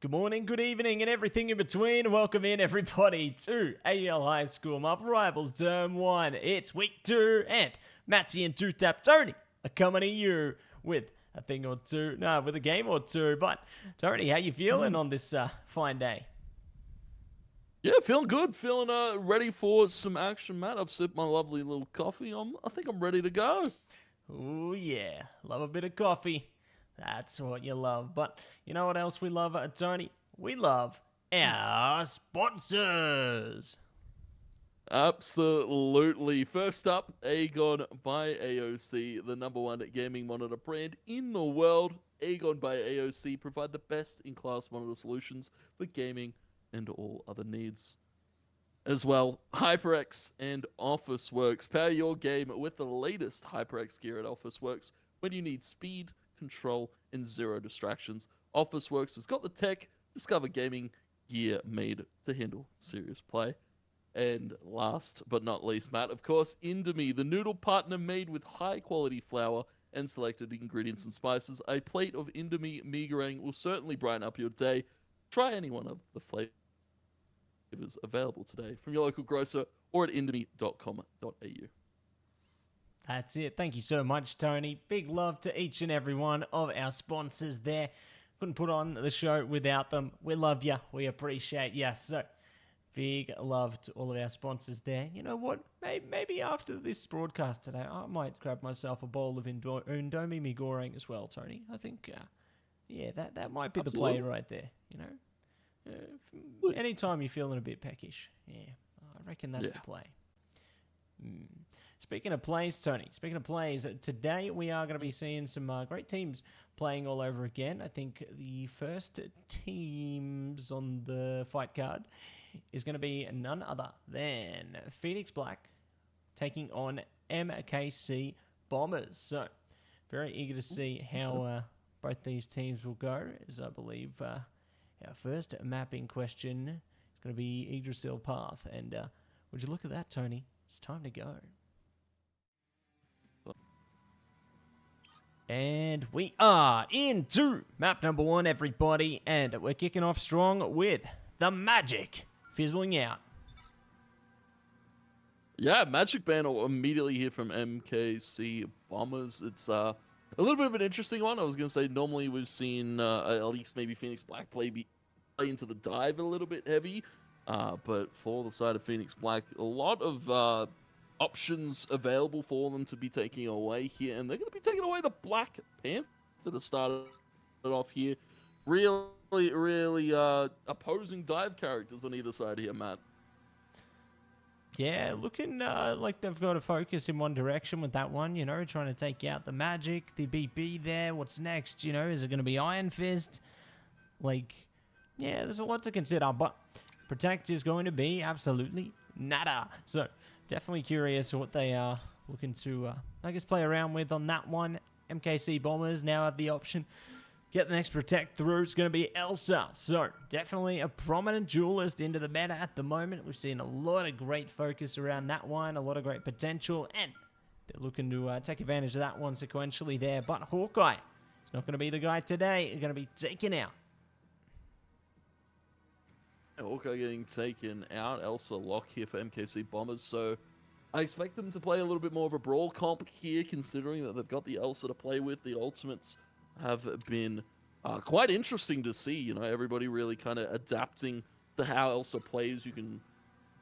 Good morning, good evening, and everything in between. Welcome in, everybody, to AEL High School Marvel Rivals Term 1. It's week 2, and Mattse and TwoTapTony are coming to you with a thing or two. No, with a game or two. But, Tony, how you feeling on this fine day? Yeah, feeling good. Feeling ready for some action, Matt. I've sipped my lovely little coffee. I think I'm ready to go. Oh, yeah. Love a bit of coffee. That's what you love. But you know what else we love, Tony? We love our sponsors. Absolutely. First up, AGON by AOC, the #1 gaming monitor brand in the world. AGON by AOC provide the best-in-class monitor solutions for gaming and all other needs. As well, HyperX and Officeworks. Power your game with the latest HyperX gear at Officeworks when you need speed, control, and zero distractions. Officeworks has got the tech. Discover gaming gear made to handle serious play. And last but not least, Matt, of course, Indomie, the noodle partner made with high-quality flour and selected ingredients and spices. A plate of Indomie meagering will certainly brighten up your day. Try any one of the flavors available today from your local grocer or at indomie.com.au. That's it. Thank you so much, Tony. Big love to each and every one of our sponsors there. Couldn't put on the show without them. We love you. We appreciate you. So, big love to all of our sponsors there. You know what? Maybe after this broadcast today, I might grab myself a bowl of Indomie me goreng as well, Tony. I think, yeah, that might be the play right there, you know? Anytime you're feeling a bit peckish, yeah, I reckon that's the play. Speaking of plays, Tony, today we are going to be seeing some great teams playing all over again. I think the first teams on the fight card is going to be none other than Phoenix Black taking on MKC Bombers. So, very eager to see how both these teams will go, as I believe our first map in question is going to be Yggdrasil Path. And would you look at that, Tony? It's time to go. And we are into map number 1, everybody. And we're kicking off strong with the Magic fizzling out. Yeah, Magic Ban will immediately hear from MKC Bombers. It's a little bit of an interesting one. I was going to say, normally we've seen at least maybe Phoenix Black play into the dive a little bit heavy. But for the side of Phoenix Black, a lot of options available for them to be taking away here. And they're going to be taking away the Black Panther to start it off here. Really opposing dive characters on either side here, Matt. Yeah, looking like they've got to focus in one direction with that one, you know, trying to take out the Magic, the BP there. What's next, you know? Is it going to be Iron Fist? Like, yeah, there's a lot to consider, but Protect is going to be absolutely nada. So, definitely curious what they are looking to, I guess, play around with on that one. MKC Bombers now have the option. Get the next Protect through. It's going to be Elsa. So, definitely a prominent duelist into the meta at the moment. We've seen a lot of great focus around that one. A lot of great potential. And they're looking to take advantage of that one sequentially there. But Hawkeye is not going to be the guy today. He's going to be taken out. Hawkeye getting taken out. Elsa lock here for MKC Bombers. So, I expect them to play a little bit more of a brawl comp here, considering that they've got the Elsa to play with. The ultimates have been quite interesting to see. You know, everybody really kind of adapting to how Elsa plays. You can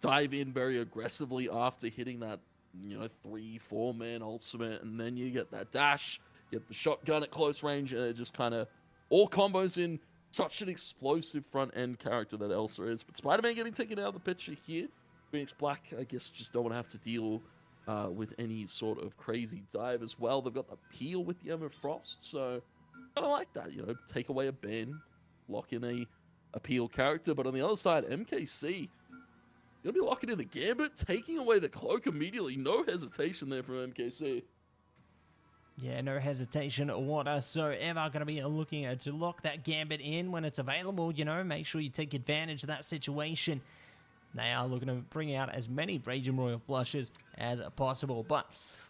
dive in very aggressively after hitting that, you know, 3-4 man ultimate, and then you get that dash, get the shotgun at close range, and it just kind of all combos in. Such an explosive front end character that Elsa is. But Spider-Man getting taken out of the picture here. Phoenix Black, I guess, just don't want to have to deal with any sort of crazy dive as well. They've got the peel with the Emma Frost, so I don't like that. You know, take away a Ben, lock in a peel character. But on the other side, MKC, gonna be locking in the Gambit, taking away the cloak immediately. No hesitation there from MKC. Yeah, no hesitation whatsoever. Going to be looking to lock that Gambit in when it's available. You know, make sure you take advantage of that situation. They are looking to bring out as many Raging Royal flushes as possible. But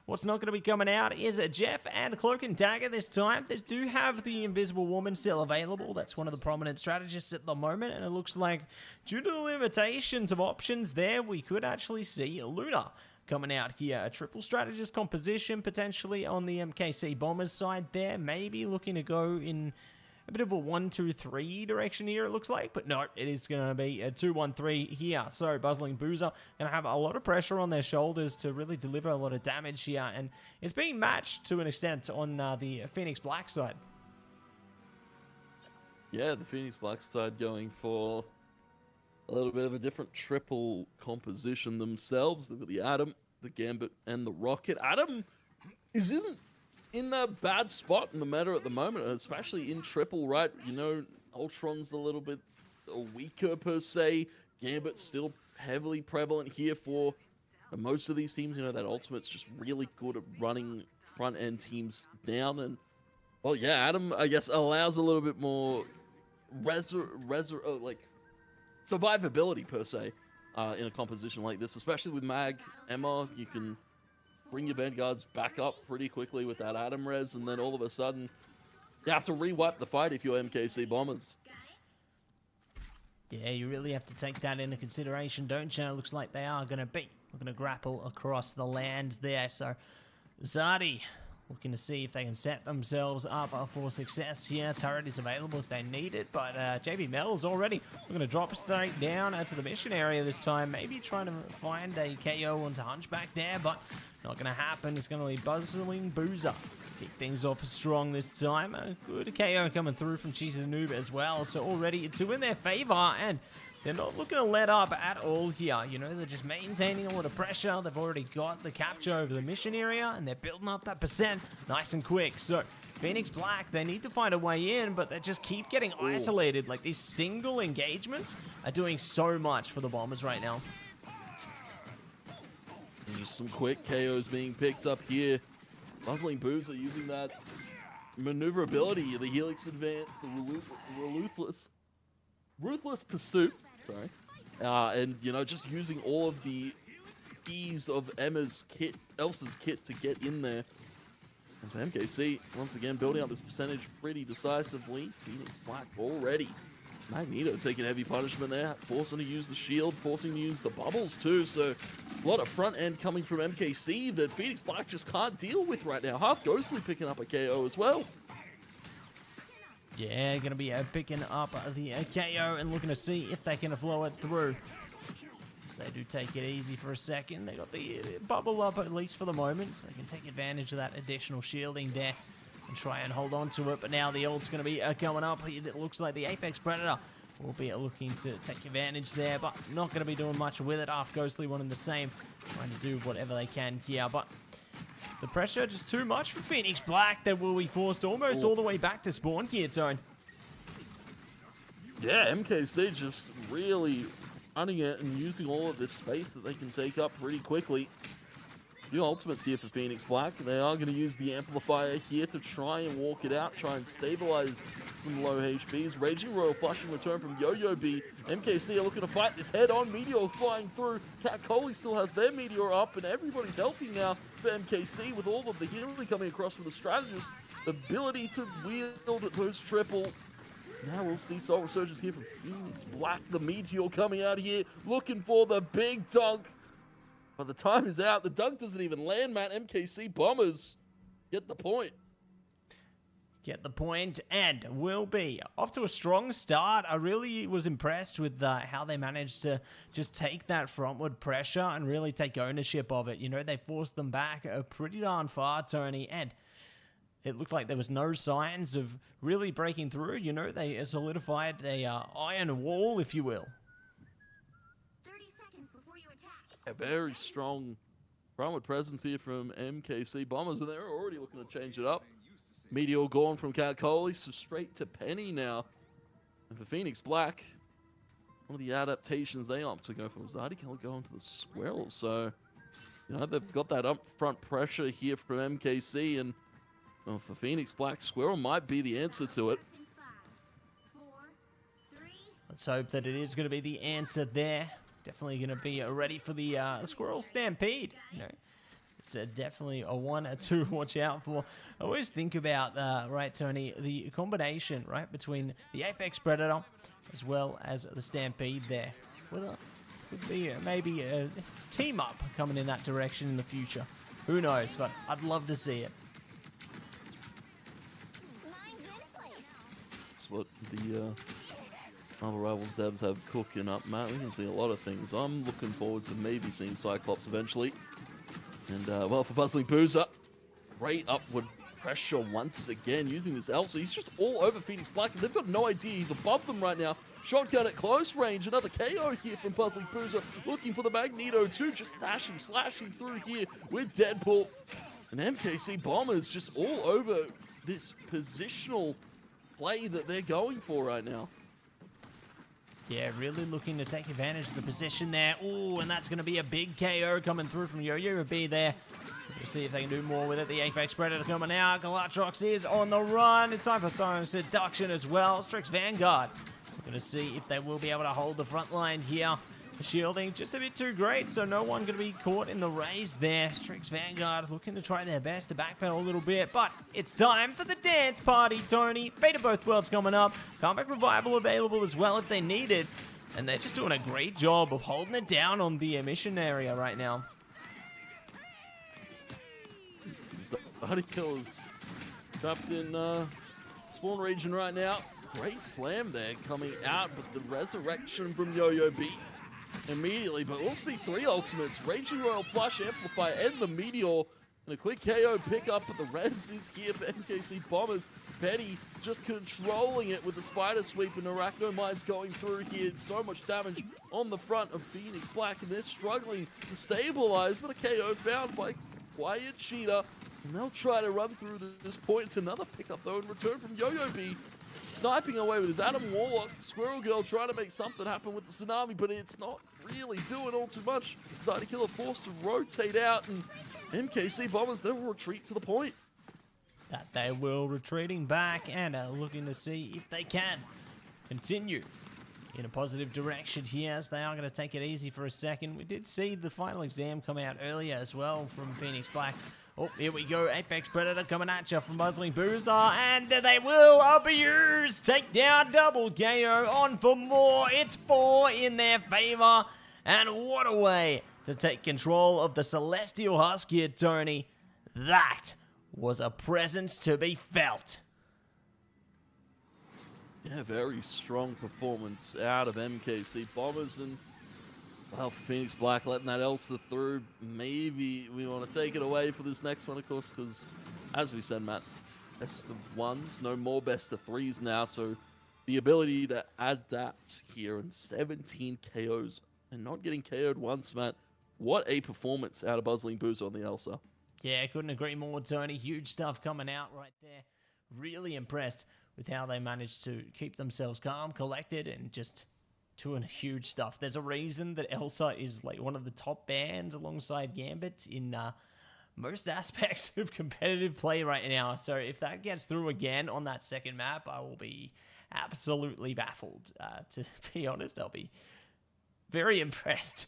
What's not going to be coming out is Jeff and Cloak and Dagger this time. They do have the Invisible Woman still available. That's one of the prominent strategists at the moment, and it looks like due to the limitations of options there, we could actually see Luna coming out here. A triple strategist composition potentially on the MKC Bombers side there. Maybe looking to go in a bit of a 1-2-3 direction here, it looks like. But no, it is going to be a 2-1-3 here. So Buzzling Boozer going to have a lot of pressure on their shoulders to really deliver a lot of damage here. And it's being matched to an extent on the Phoenix Black side. Yeah, the Phoenix Black side going for a little bit of a different triple composition themselves. They've got the Atom, the Gambit, and the Rocket. Atom isn't in a bad spot in the meta at the moment, especially in triple, right? You know, Ultron's a little bit weaker per se. Gambit's still heavily prevalent here for most of these teams. You know, that Ultimate's just really good at running front-end teams down. And, well, yeah, Atom, I guess, allows a little bit more survivability per se in a composition like this, especially with Mag, Emma. You can bring your Vanguards back up pretty quickly with that Atom res, and then all of a sudden you have to re-wipe the fight if you're MKC Bombers. Yeah, you really have to take that into consideration, don't you? It looks like they are going to be looking to grapple across the land there. So Zardi looking to see if they can set themselves up for success here. Turret is available if they need it, but JB Mel's already looking to drop straight down to the mission area this time. Maybe trying to find a KO onto Hunchback there, but not going to happen. It's going to be Buzzling Boozer. Kick things off strong this time. A good KO coming through from Cheesy Noob as well. So already two in their favor, and they're not looking to let up at all here. You know, they're just maintaining a lot of pressure. They've already got the capture over the mission area, and they're building up that percent nice and quick. So Phoenix Black, they need to find a way in, but they just keep getting isolated. Like, these single engagements are doing so much for the Bombers right now. Just some quick KOs being picked up here. Buzzling Boozer using that maneuverability, the Helix Advance, the Ruthless Pursuit, sorry. And, you know, just using all of the ease of Elsa's kit to get in there. And for MKC, once again, building up this percentage pretty decisively. Phoenix Black already. Magneto taking heavy punishment there, forcing to use the shield, forcing to use the bubbles too. So a lot of front end coming from MKC that Phoenix Black just can't deal with right now. Half Ghostly picking up a KO as well. Yeah, going to be picking up the KO and looking to see if they can flow it through. So they do take it easy for a second. They got the bubble up at least for the moment, so they can take advantage of that additional shielding there and try and hold on to it. But now the ult's going to be coming up. It looks like the Apex Predator will be looking to take advantage there, but not going to be doing much with it. Half Ghostly wanting the same, trying to do whatever they can here. But the pressure just too much for Phoenix Black. They will be forced almost all the way back to spawn here, Tone. Yeah, MKC just really running it and using all of this space that they can take up pretty quickly. New ultimates here for Phoenix Black. They are going to use the amplifier here to try and walk it out, try and stabilize some low HPs. Raging Royal Flush in return from Yo-Yo B. MKC are looking to fight this head-on. Meteor flying through. Cat Coley still has their Meteor up, and everybody's healthy now for MKC with all of the healing coming across from the strategist. The ability to wield those triples. Now we'll see Soul Resurgence here from Phoenix Black. The Meteor coming out here, looking for the big dunk. But the time is out. The dunk doesn't even land, man. MKC Bombers get the point. Get the point, and will be off to a strong start. I really was impressed with how they managed to just take that frontward pressure and really take ownership of it. You know, they forced them back pretty darn far, Tony, and it looked like there was no signs of really breaking through. You know, they solidified a iron wall, if you will. A very strong frontward presence here from MKC Bombers, and they're already looking to change it up. Meteor gone from Cat Coley, so straight to Penny now. And for Phoenix Black, one of the adaptations they opt to go for was Zardi can go into the Squirrel. So, you know, they've got that upfront pressure here from MKC, and well, for Phoenix Black, Squirrel might be the answer to it. Let's hope that it is going to be the answer there. Definitely going to be ready for the Squirrel Stampede. You know, it's definitely a one or two to watch out for. I always think about, right, Tony, the combination, right, between the Apex Predator as well as the Stampede there. Well, could be maybe a team up coming in that direction in the future. Who knows, but I'd love to see it. That's what the other Rivals devs have cooking up, Matt. We can see a lot of things. I'm looking forward to maybe seeing Cyclops eventually. And, well, for Puzzling Boozer, great upward pressure once again using this Elsa. He's just all over Phoenix Black, and they've got no idea he's above them right now. Shotgun at close range, another KO here from Puzzling Boozer, looking for the Magneto too, just dashing, slashing through here with Deadpool. And MKC Bombers just all over this positional play that they're going for right now. Yeah, really looking to take advantage of the position there. Oh, and that's going to be a big KO coming through from Yo-Yo B there. We'll see if they can do more with it. The Apex Predator coming out. Galatrox is on the run. It's time for Siren Seduction as well. Strix Vanguard. We're going to see if they will be able to hold the front line here. The shielding just a bit too great, so no one going to be caught in the race there. Strix Vanguard looking to try their best to backpedal a little bit, but it's time for the dance party, Tony. Fate of Both Worlds coming up. Comeback Revival available as well if they need it. And they're just doing a great job of holding it down on the emission area right now. Body Killers trapped in spawn region right now. Great slam there coming out, but the resurrection from Yo-Yo B immediately. But we'll see three ultimates. Raging Royal Flush, Amplify, and the Meteor. And a quick KO pickup, but the res is here for MKC Bombers. Betty just controlling it with the Spider Sweep, and Arachno Mine's going through here. So much damage on the front of Phoenix Black, and they're struggling to stabilize, but a KO found by Quiet Cheetah. And they'll try to run through this point. It's another pickup, though, in return from Yo-Yo B. Sniping away with his Adam Warlock. Squirrel Girl trying to make something happen with the Tsunami, but it's not really doing all too much. Killer forced to rotate out, and MKC Bombers, they'll retreat to the point. That they will, retreating back and looking to see if they can continue in a positive direction here, as they are going to take it easy for a second. We did see the final exam come out earlier as well from Phoenix Black. Oh, here we go. Apex Predator coming at you from Puzzling Boozer, and they will abuse. Take down double KO on for more. It's 4 in their favor, and what a way to take control of the Celestial Husk here, Tony. That was a presence to be felt. Yeah, very strong performance out of MKC Bombers, and well, for Phoenix Black letting that Elsa through, maybe we want to take it away for this next one, of course, because as we said, Matt, best of ones, no more best of threes now, so the ability to adapt here and 17 KOs and not getting KO'd once, Matt, what a performance out of Puzzling Boozer on the Elsa. Yeah, couldn't agree more, Tony. Huge stuff coming out right there. Really impressed with how they managed to keep themselves calm, collected, and just doing huge stuff. There's a reason that Elsa is like one of the top bands alongside Gambit in most aspects of competitive play right now. So if that gets through again on that second map, I will be absolutely baffled. To be honest, I'll be very impressed.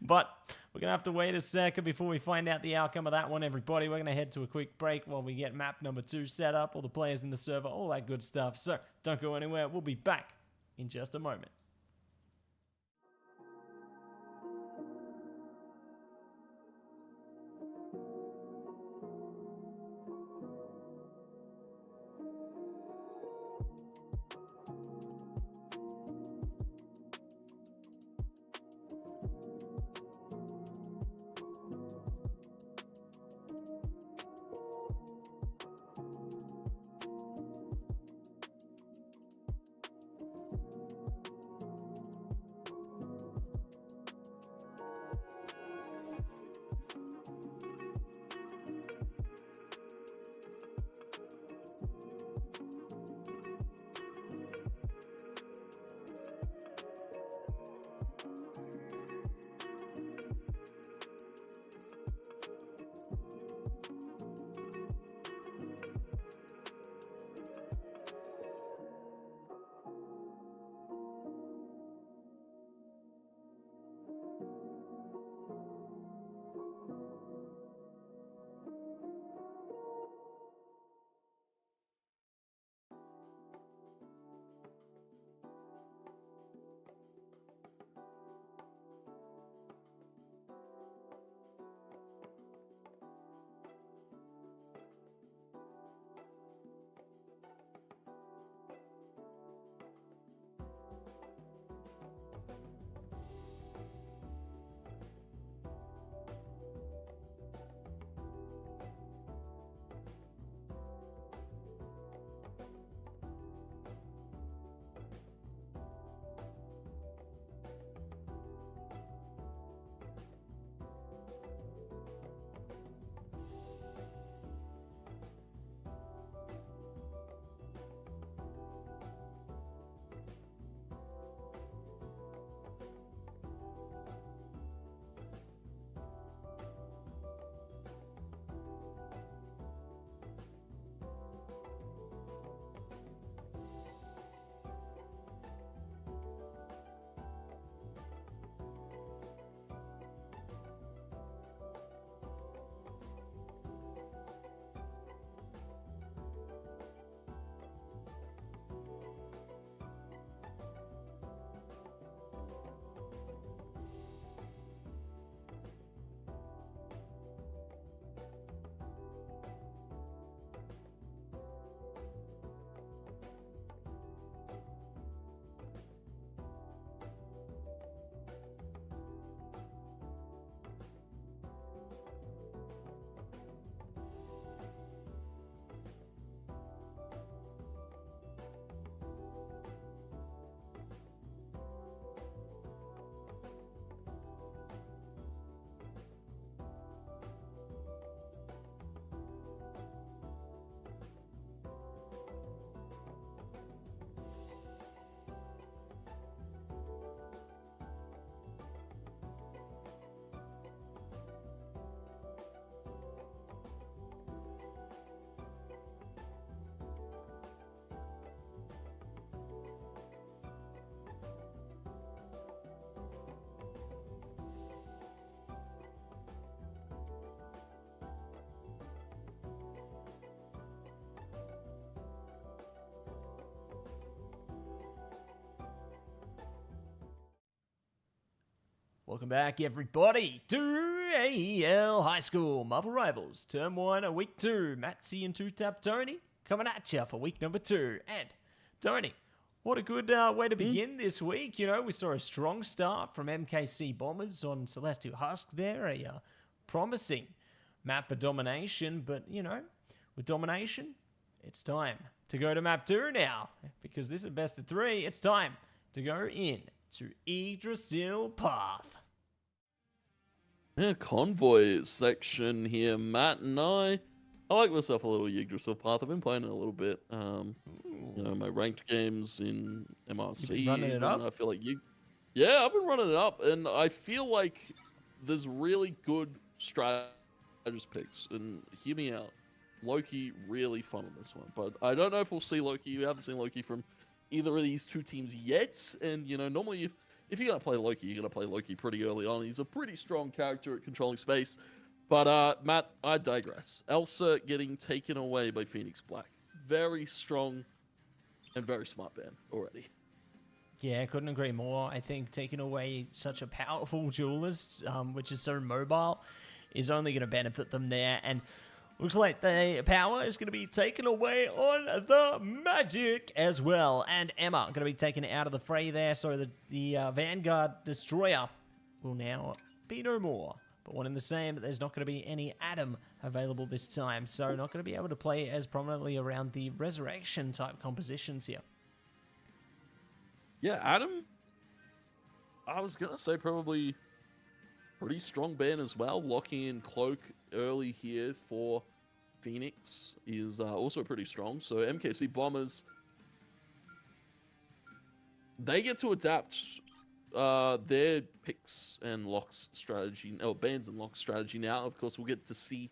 But we're going to have to wait a second before we find out the outcome of that one, everybody. We're going to head to a quick break while we get map number 2 set up, all the players in the server, all that good stuff. So don't go anywhere. We'll be back in just a moment. Welcome back, everybody, to AEL High School Marvel Rivals, Term 1, Week 2. Mattse and TwoTapTony coming at you for Week number 2. And, Tony, what a good way to begin this week. You know, we saw a strong start from MKC Bombers on Celestial Husk there, a promising map of domination. But, you know, with domination, it's time to go to map 2 now. Because this is best of 3, it's time to go in to Yggdrasil Path. Yeah, convoy section here. Matt and I like myself a little Yggdrasil Path. I've been playing it a little bit. You know, my ranked games in MRC. You've been running it up? I feel like yeah, I've been running it up, and I feel like there's really good strategist picks. And hear me out, Loki really fun on this one, but I don't know if we'll see Loki. We haven't seen Loki from either of these two teams yet, and you know, normally if you're gonna play Loki, you're gonna play Loki pretty early on. He's a pretty strong character at controlling space. But Matt, I digress. Elsa getting taken away by Phoenix Black. Very strong and very smart ban already. Yeah, I couldn't agree more. I think taking away such a powerful duelist, which is so mobile, is only going to benefit them there. And looks like the power is going to be taken away on the Magic as well. And Emma going to be taken out of the fray there. So the Vanguard Destroyer will now be no more. But one in the same, there's not going to be any Adam available this time. So not going to be able to play as prominently around the Resurrection type compositions here. Yeah, Adam, I was going to say probably pretty strong ban as well. Locking in Cloak early here for Phoenix is also pretty strong. So MKC Bombers, they get to adapt their picks and locks strategy, or bans and locks strategy now. Of course, we'll get to see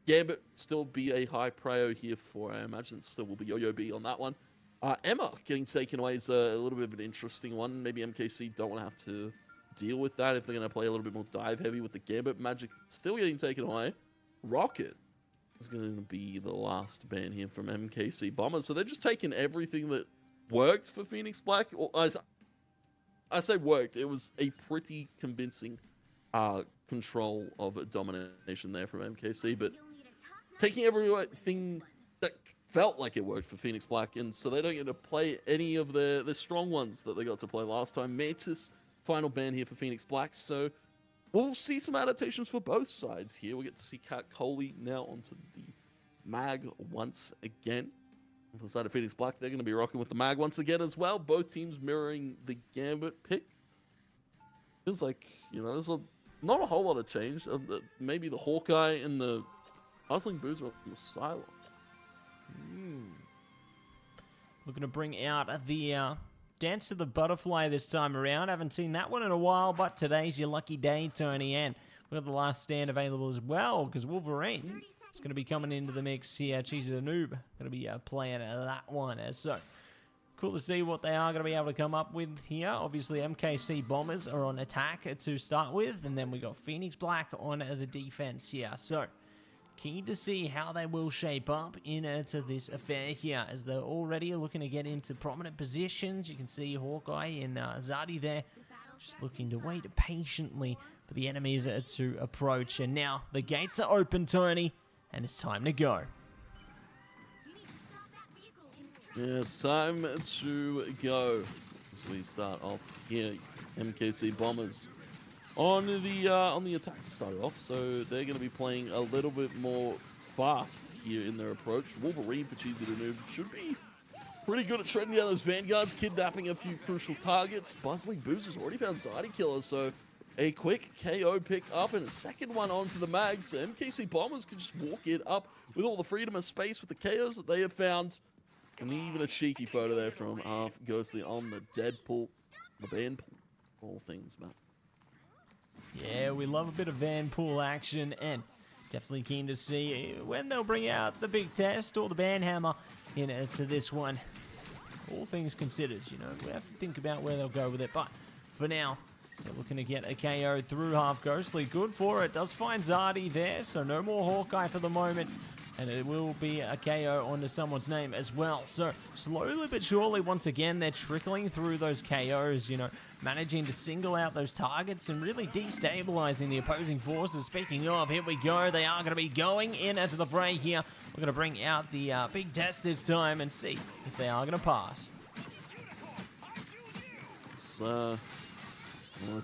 Gambit still be a high prio here for, I imagine, still will be Yo-Yo B on that one. Emma getting taken away is a little bit of an interesting one. Maybe MKC don't want to have to deal with that if they're going to play a little bit more dive heavy with the Gambit Magic still getting taken away. Rocket is going to be the last ban here from MKC Bombers. So they're just taking everything that worked for Phoenix Black. Or, I say worked. It was a pretty convincing control of domination there from MKC, but taking everything that felt like it worked for Phoenix Black, and so they don't get to play any of the strong ones that they got to play last time. Mattse, final ban here for Phoenix Black, so we'll see some adaptations for both sides here. We get to see Cat Coley now onto the Mag once again. On the side of Phoenix Black, they're going to be rocking with the Mag once again as well. Both teams mirroring the Gambit pick. Feels like, you know, there's not a whole lot of change. Maybe the Hawkeye and the Puzzling Boozer on the Silo. Looking to bring out the Dance to the Butterfly this time around. Haven't seen that one in a while, but today's your lucky day, Tony. And we have the last stand available as well, because Wolverine is going to be coming into the mix here. Cheesy the Noob going to be playing that one. So cool to see what they are going to be able to come up with here. Obviously, MKC Bombers are on attack to start with, and then we got Phoenix Black on the defense here. So keen to see how they will shape up into this affair here, as they're already looking to get into prominent positions. You can see Hawkeye and Zadi there, just looking to wait patiently for the enemies to approach. And now the gates are open, Tony, and it's time to go. Yeah, it's time to go as we start off here. MKC Bombers on the attack to start off, so they're going to be playing a little bit more fast here in their approach. Wolverine for Cheesy the Noob should be pretty good at shredding down those Vanguards, kidnapping a few crucial targets. Buzzling Boozer's already found Zadi Killer, so a quick KO pick up and a second one onto the Mags. MKC Bombers can just walk it up with all the freedom of space with the KOs that they have found. And even a cheeky photo there from Half Ghostly on the Deadpool, the Vanpool, all things, man. Yeah, we love a bit of Vanpool action, and definitely keen to see when they'll bring out the big test or the Banhammer into this one. All things considered, you know, we have to think about where they'll go with it, but for now, they're looking to get a KO through Half Ghostly. Good for it. Does find Zadi there, so no more Hawkeye for the moment. And it will be a KO onto someone's name as well. So slowly but surely, once again, they're trickling through those KOs, you know, managing to single out those targets and really destabilizing the opposing forces. Speaking of, here we go. They are going to be going in into the fray here. We're going to bring out the big test this time and see if they are going to pass. It's, well,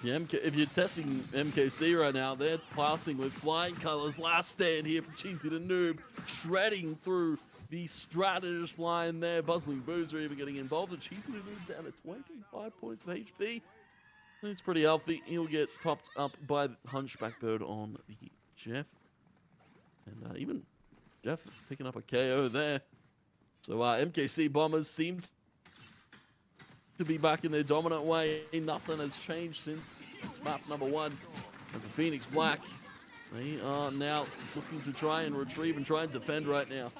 if you're testing MKC right now, they're passing with flying colors. Last stand here from Cheesy the Noob, shredding through the strategist line there. Buzzling Boozer even getting involved. And Cheesy the Noob down to 25 points of HP. He's pretty healthy. He'll get topped up by the Hunchback Bird on the Jeff. And even Jeff picking up a KO there. So MKC Bombers seemed to be back in their dominant way. Nothing has changed since map number 1. And for Phoenix Black, they are now looking to try and retrieve and try and defend right now.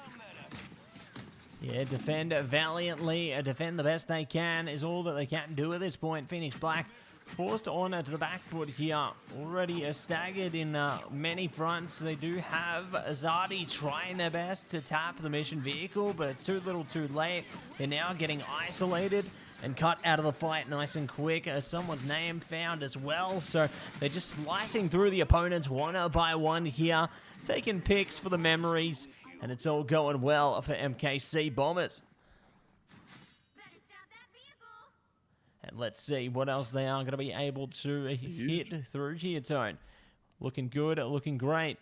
Yeah, defend valiantly, defend the best they can is all that they can do at this point. Phoenix Black forced on to the back foot here. Already staggered in many fronts. They do have Zadi trying their best to tap the mission vehicle, but it's too little too late. They're now getting isolated and cut out of the fight nice and quick. Someone's name found as well, so they're just slicing through the opponents one by one here, taking picks for the memories, and it's all going well for MKC Bombers. And let's see what else they are going to be able to hit through here, Tone. Looking good, looking great.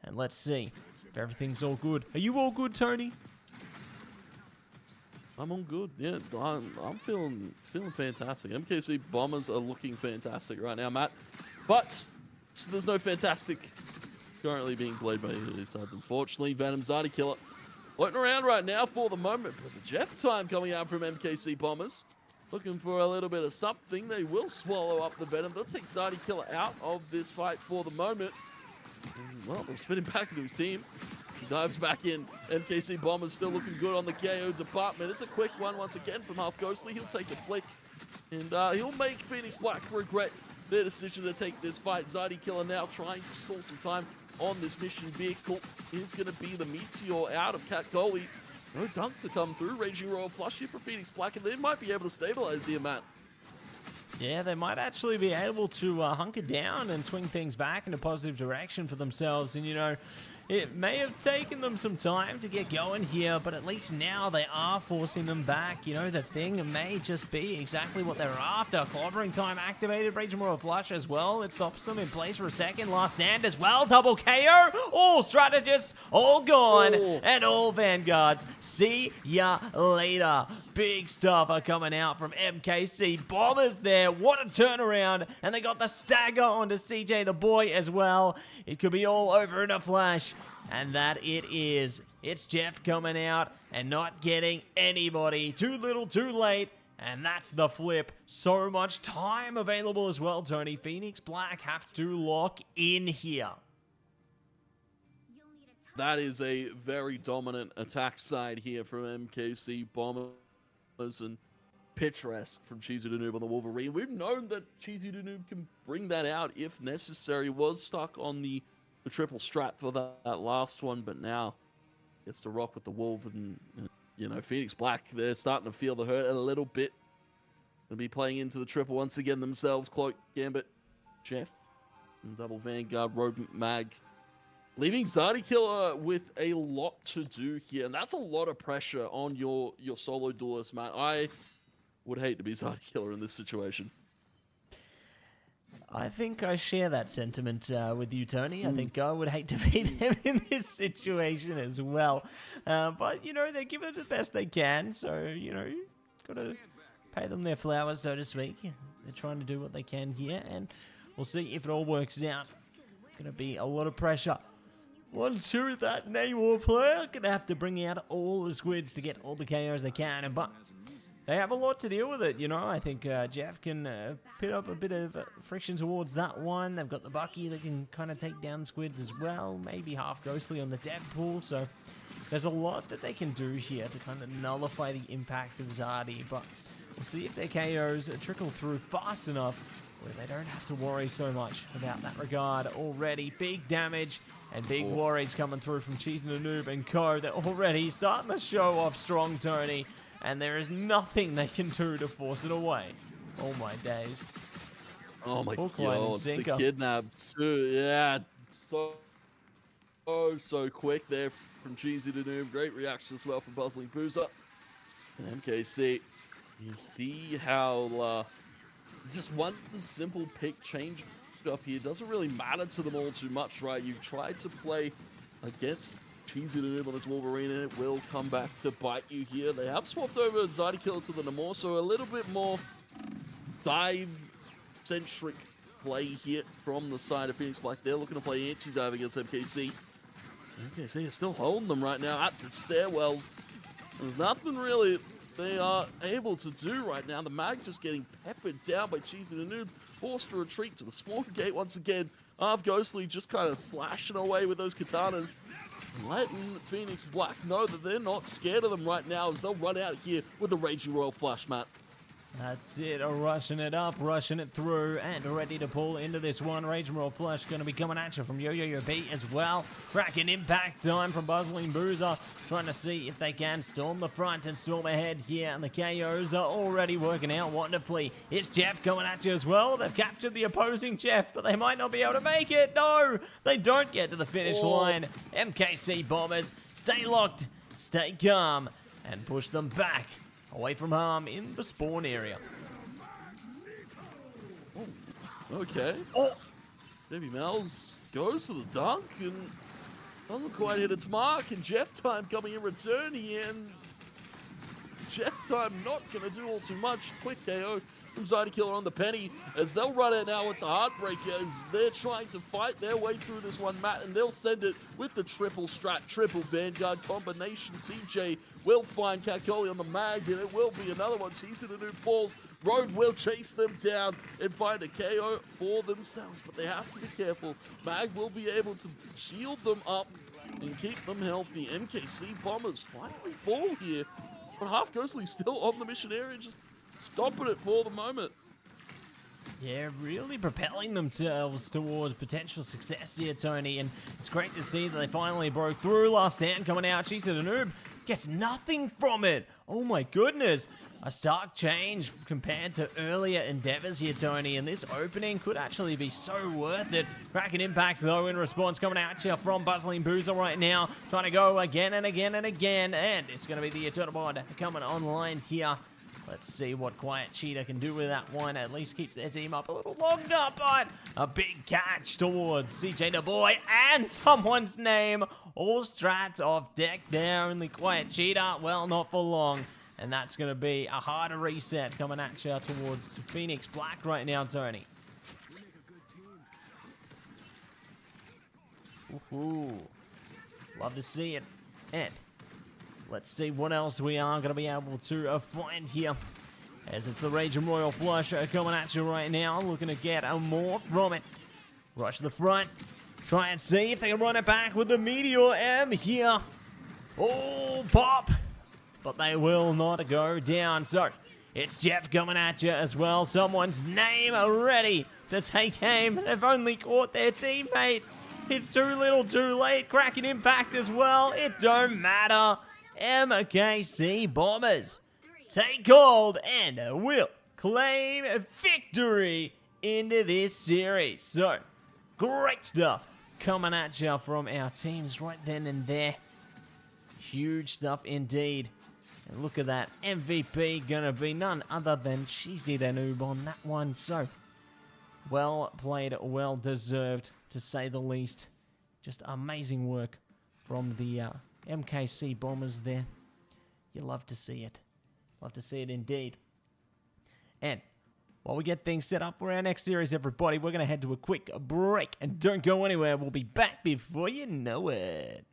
And let's see if everything's all good. Are you all good, Tony? I'm all good. Yeah, I'm feeling fantastic. MKC Bombers are looking fantastic right now, Matt. But there's no fantastic currently being played by either of these sides, unfortunately. Venom Zadi Killer floating around right now for the moment. But the Jeff time coming out from MKC Bombers. Looking for a little bit of something. They will swallow up the Venom. They'll take Zadi Killer out of this fight for the moment. And, well, they'll spin him back into his team. He dives back in. MKC Bombers still looking good on the KO department. It's a quick one once again from Half Ghostly. He'll take a flick. And he'll make Phoenix Black regret their decision to take this fight. Zadi Killer now trying to stall some time on this mission vehicle. Is going to be the Meteor out of Cat Goalie. No dunk to come through. Raging Royal Flush here for Phoenix Black, and they might be able to stabilize here, Matt. Yeah, they might actually be able to hunker down and swing things back in a positive direction for themselves. And, you know, it may have taken them some time to get going here, but at least now they are forcing them back. You know, the thing may just be exactly what they're after. Clobbering time activated. Raging Royal Flush as well. It stops them in place for a second. Last stand as well. Double KO. All strategists, all gone. And all Vanguards. See ya later. Big stuff are coming out from MKC Bombers there. What a turnaround. And they got the stagger onto CJ the Boy as well. It could be all over in a flash. And that it is. It's Jeff coming out and not getting anybody. Too little, too late. And that's the flip. So much time available as well, Tony. Phoenix Black have to lock in here. That is a very dominant attack side here from MKC Bombers and picturesque from Cheesy the Noob on the Wolverine. We've known that Cheesy the Noob can bring that out if necessary. Was stuck on the triple strap for that last one, but now gets to rock with the Wolf. And, you know, Phoenix Black, they're starting to feel the hurt a little bit. They'll be playing into the triple once again themselves. Cloak, Gambit, Jeff, and double Vanguard, Rodent, Mag. Leaving Zadi Killer with a lot to do here. And that's a lot of pressure on your solo duelist, Matt. I would hate to be Zadi Killer in this situation. I think I share that sentiment with you, Tony. I think I would hate to be them in this situation as well. But, you know, they're giving it the best they can. So, you know, got to pay them their flowers, so to speak. They're trying to do what they can here. And we'll see if it all works out. Going to be a lot of pressure. 1-2, that Namor player. Going to have to bring out all the squids to get all the KOs they can. But they have a lot to deal with it, you know. I think Jeff can put up a bit of friction towards that one. They've got the Bucky that can kind of take down squids as well. Maybe Half Ghostly on the Deadpool. So there's a lot that they can do here to kind of nullify the impact of Zadi. But we'll see if their KOs trickle through fast enough where they don't have to worry so much about that regard already. Big damage and big worries coming through from Cheese and the Noob and Co. They're already starting to show off strong, Tony, and there is nothing they can do to force it away. Oh my days. Oh my Hook, line, and god, the sinker. kidnap too. Yeah, so quick there from Cheesy to Noob. Great reaction as well from Buzzling Boozer. And MKC, you see how just one simple pick change up here doesn't really matter to them all too much, right? You've tried to play against Cheesy to Noob on this Wolverine, and it will come back to bite you here. They have swapped over Zydekill to the Namor, so a little bit more dive-centric play here from the side of Phoenix Black. They're looking to play anti-dive against MKC. MKC is still holding them right now at the stairwells. There's nothing really they are able to do right now. The mag just getting peppered down by Cheesy the Noob, forced to retreat to the small gate once again. Ghostly just kind of slashing away with those katanas, letting Phoenix Black know that they're not scared of them right now as they'll run out here with the Raging Royal Flash, Matt. That's it, rushing it up, rushing it through, and ready to pull into this one. Raging Royal Flush going to be coming at you from Yo-Yo-Yo B as well. Cracking impact time from Buzzling Boozer, trying to see if they can storm the front and storm ahead here, and the KOs are already working out wonderfully. It's Jeff coming at you as well. They've captured the opposing Jeff, but they might not be able to make it. No, they don't get to the finish line. MKC Bombers, stay locked, stay calm, and push them back away from harm in the spawn area. Okay. Debbie Mel's goes for the dunk and doesn't quite hit its mark. And Jeff Time coming in return here. And Jeff Time not going to do all too much. Quick KO from Zydekill on the penny as they'll run it now with the Heartbreaker as they're trying to fight their way through this one, Matt, and they'll send it with the triple strat, triple Vanguard combination. CJ will find Kakoli on the mag, and it will be another one. Cheesy the Noob falls. Road will chase them down and find a KO for themselves, but they have to be careful. Mag will be able to shield them up and keep them healthy. MKC Bombers finally fall here, but Half Ghostly still on the mission area, just stopping it for the moment. Yeah, really propelling themselves towards potential success here, Tony. And it's great to see that they finally broke through. Last stand coming out. Cheese the Noob gets nothing from it. Oh my goodness. A stark change compared to earlier endeavors here, Tony. And this opening could actually be so worth it. Cracking impact, though, in response coming out here from Buzzling Boozer right now. Trying to go again and again and again. And it's going to be the Eternal Bond coming online here. Let's see what Quiet Cheetah can do with that one. At least keeps their team up a little longer, but a big catch towards CJ the Boy and someone's name. All strats off deck there in the Quiet Cheetah. Well, not for long. And that's going to be a harder reset coming at you towards Phoenix Black right now, Tony. Ooh, love to see it. And let's see what else we are going to be able to find here. As it's the Raging Royal Flush coming at you right now. Looking to get more from it. Rush to the front. Try and see if they can run it back with the Meteor M here. Oh, pop. But they will not go down. So it's Jeff coming at you as well. Someone's name ready to take aim. They've only caught their teammate. It's too little too late. Cracking impact as well. It don't matter. MKC Bombers take hold and will claim victory into this series. So, great stuff coming at you from our teams right then and there. Huge stuff indeed. And look at that. MVP gonna be none other than Cheesy the Noob on that one. So, well played, well deserved to say the least. Just amazing work from the MKC Bombers there. You love to see it. Love to see it indeed. And while we get things set up for our next series, everybody, we're going to head to a quick break. And don't go anywhere. We'll be back before you know it.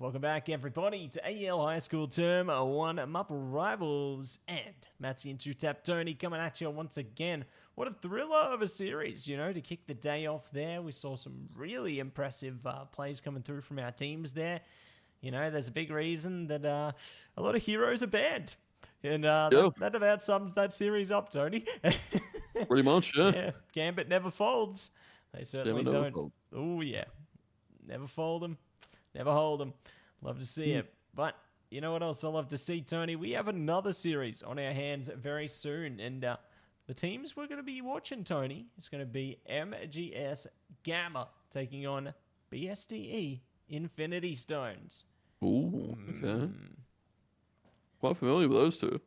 Welcome back, everybody, to AEL High School Term 1 Marble Rivals. And Mattse and TwoTapTony coming at you once again. What a thriller of a series, you know, to kick the day off there. We saw some really impressive plays coming through from our teams there. You know, there's a big reason that a lot of heroes are banned. And that about sums that series up, Tony. Pretty much, yeah. Yeah, Gambit never folds. They certainly don't. Oh, yeah. Never fold them. Never hold them. Love to see it. But you know what else I love to see, Tony? We have another series on our hands very soon. And the teams we're going to be watching, Tony, is going to be MGS Gamma taking on BSDE Infinity Stones. Ooh, okay. Quite familiar with those two.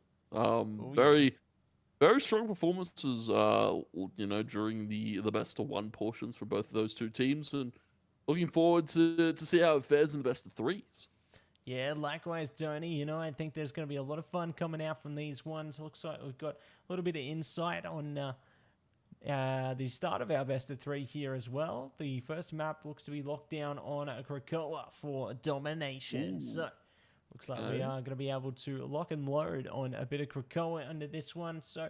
Very strong performances, you know, during the best of one portions for both of those two teams. And looking forward to see how it fares in the best of threes. Yeah, likewise, Tony. You know, I think there's going to be a lot of fun coming out from these ones. Looks like we've got a little bit of insight on the start of our best of three here as well. The first map looks to be locked down on Krakoa for domination. Ooh. So, looks like we are going to be able to lock and load on a bit of Krakoa under this one. So,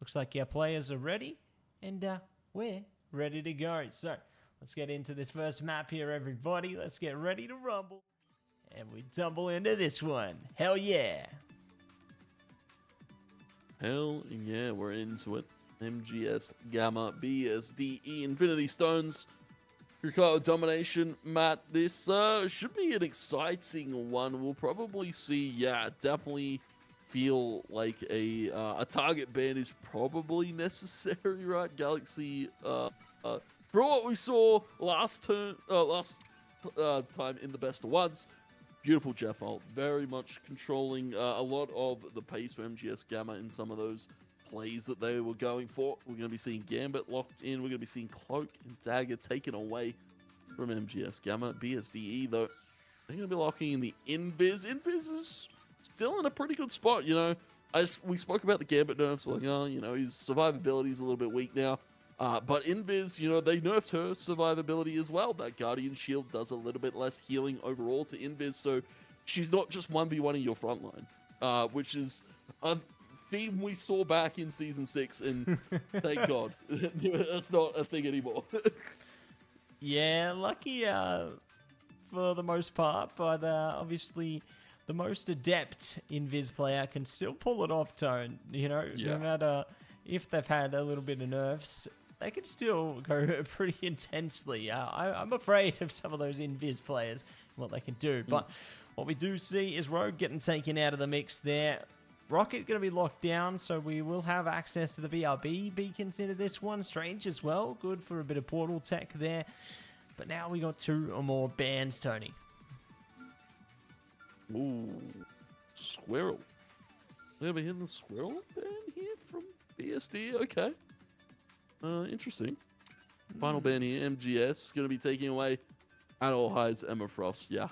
looks like our players are ready, and we're ready to go. So, let's get into this first map here, everybody. Let's get ready to rumble. And we tumble into this one. Hell yeah. Hell yeah, we're into it. MGS, Gamma, BSDE, Infinity Stones, Krakoa domination. Matt, this should be an exciting one. We'll probably see, definitely feel like a target ban is probably necessary, right? Galaxy, for what we saw last time in the best of ones, beautiful Jeff ult, very much controlling a lot of the pace for MGS Gamma in some of those plays that they were going for. We're going to be seeing Gambit locked in. We're going to be seeing Cloak and Dagger taken away from MGS Gamma. BSDE, though, they're going to be locking in the Invis. Invis is still in a pretty good spot, you know. We spoke about the Gambit nerfs, like, you know, his survivability is a little bit weak now. But Invis, you know, they nerfed her survivability as well. That Guardian Shield does a little bit less healing overall to Invis, so she's not just 1v1ing your frontline, which is a theme we saw back in Season 6, and thank God, that's not a thing anymore. Yeah, lucky for the most part, but obviously the most adept Invis player can still pull it off, Tone. You know, no matter if they've had a little bit of nerfs, they can still go pretty intensely. I'm afraid of some of those Invis players, what they can do. But what we do see is Rogue getting taken out of the mix there. Rocket going to be locked down, so we will have access to the BRB beacons into this one. Strange as well. Good for a bit of portal tech there. But now we got 2 or more bans, Tony. Ooh, Squirrel. We have a hidden Squirrel ban here from BSD. Okay. Interesting. Final ban here. MGS going to be taking away Adol High's Emma Frost. Yeah,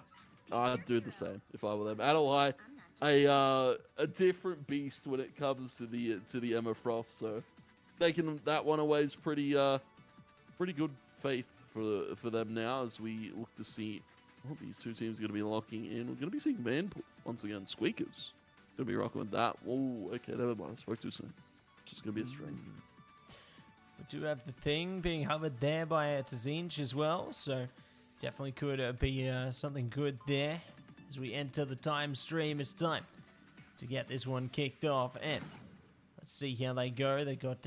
I'd do the same if I were them. Adol High, a different beast when it comes to the Emma Frost. So taking that one away is pretty good faith for them now as we look to see what these two teams are going to be locking in. We're going to be seeing Manpool once again. Squeakers going to be rocking with that. Oh, okay, never mind. I spoke too soon. It's just going to be a strange. We do have the thing being hovered there by Tazinch as well, so definitely could be something good there. As we enter the time stream, it's time to get this one kicked off, and let's see how they go. They got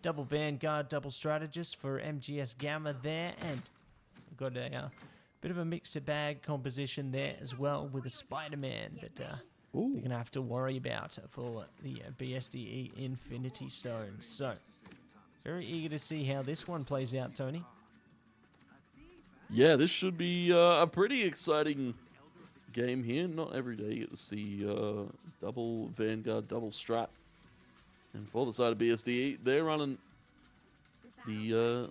double Vanguard, double Strategist for MGS Gamma there, and we've got a bit of a mixed bag composition there as well with a Spider-Man that they're going to have to worry about for the BSDE Infinity Stones. So, very eager to see how this one plays out, Tony. Yeah, this should be a pretty exciting game here. Not every day you get to see double Vanguard, double Strat. And for the side of BSDE, they're running the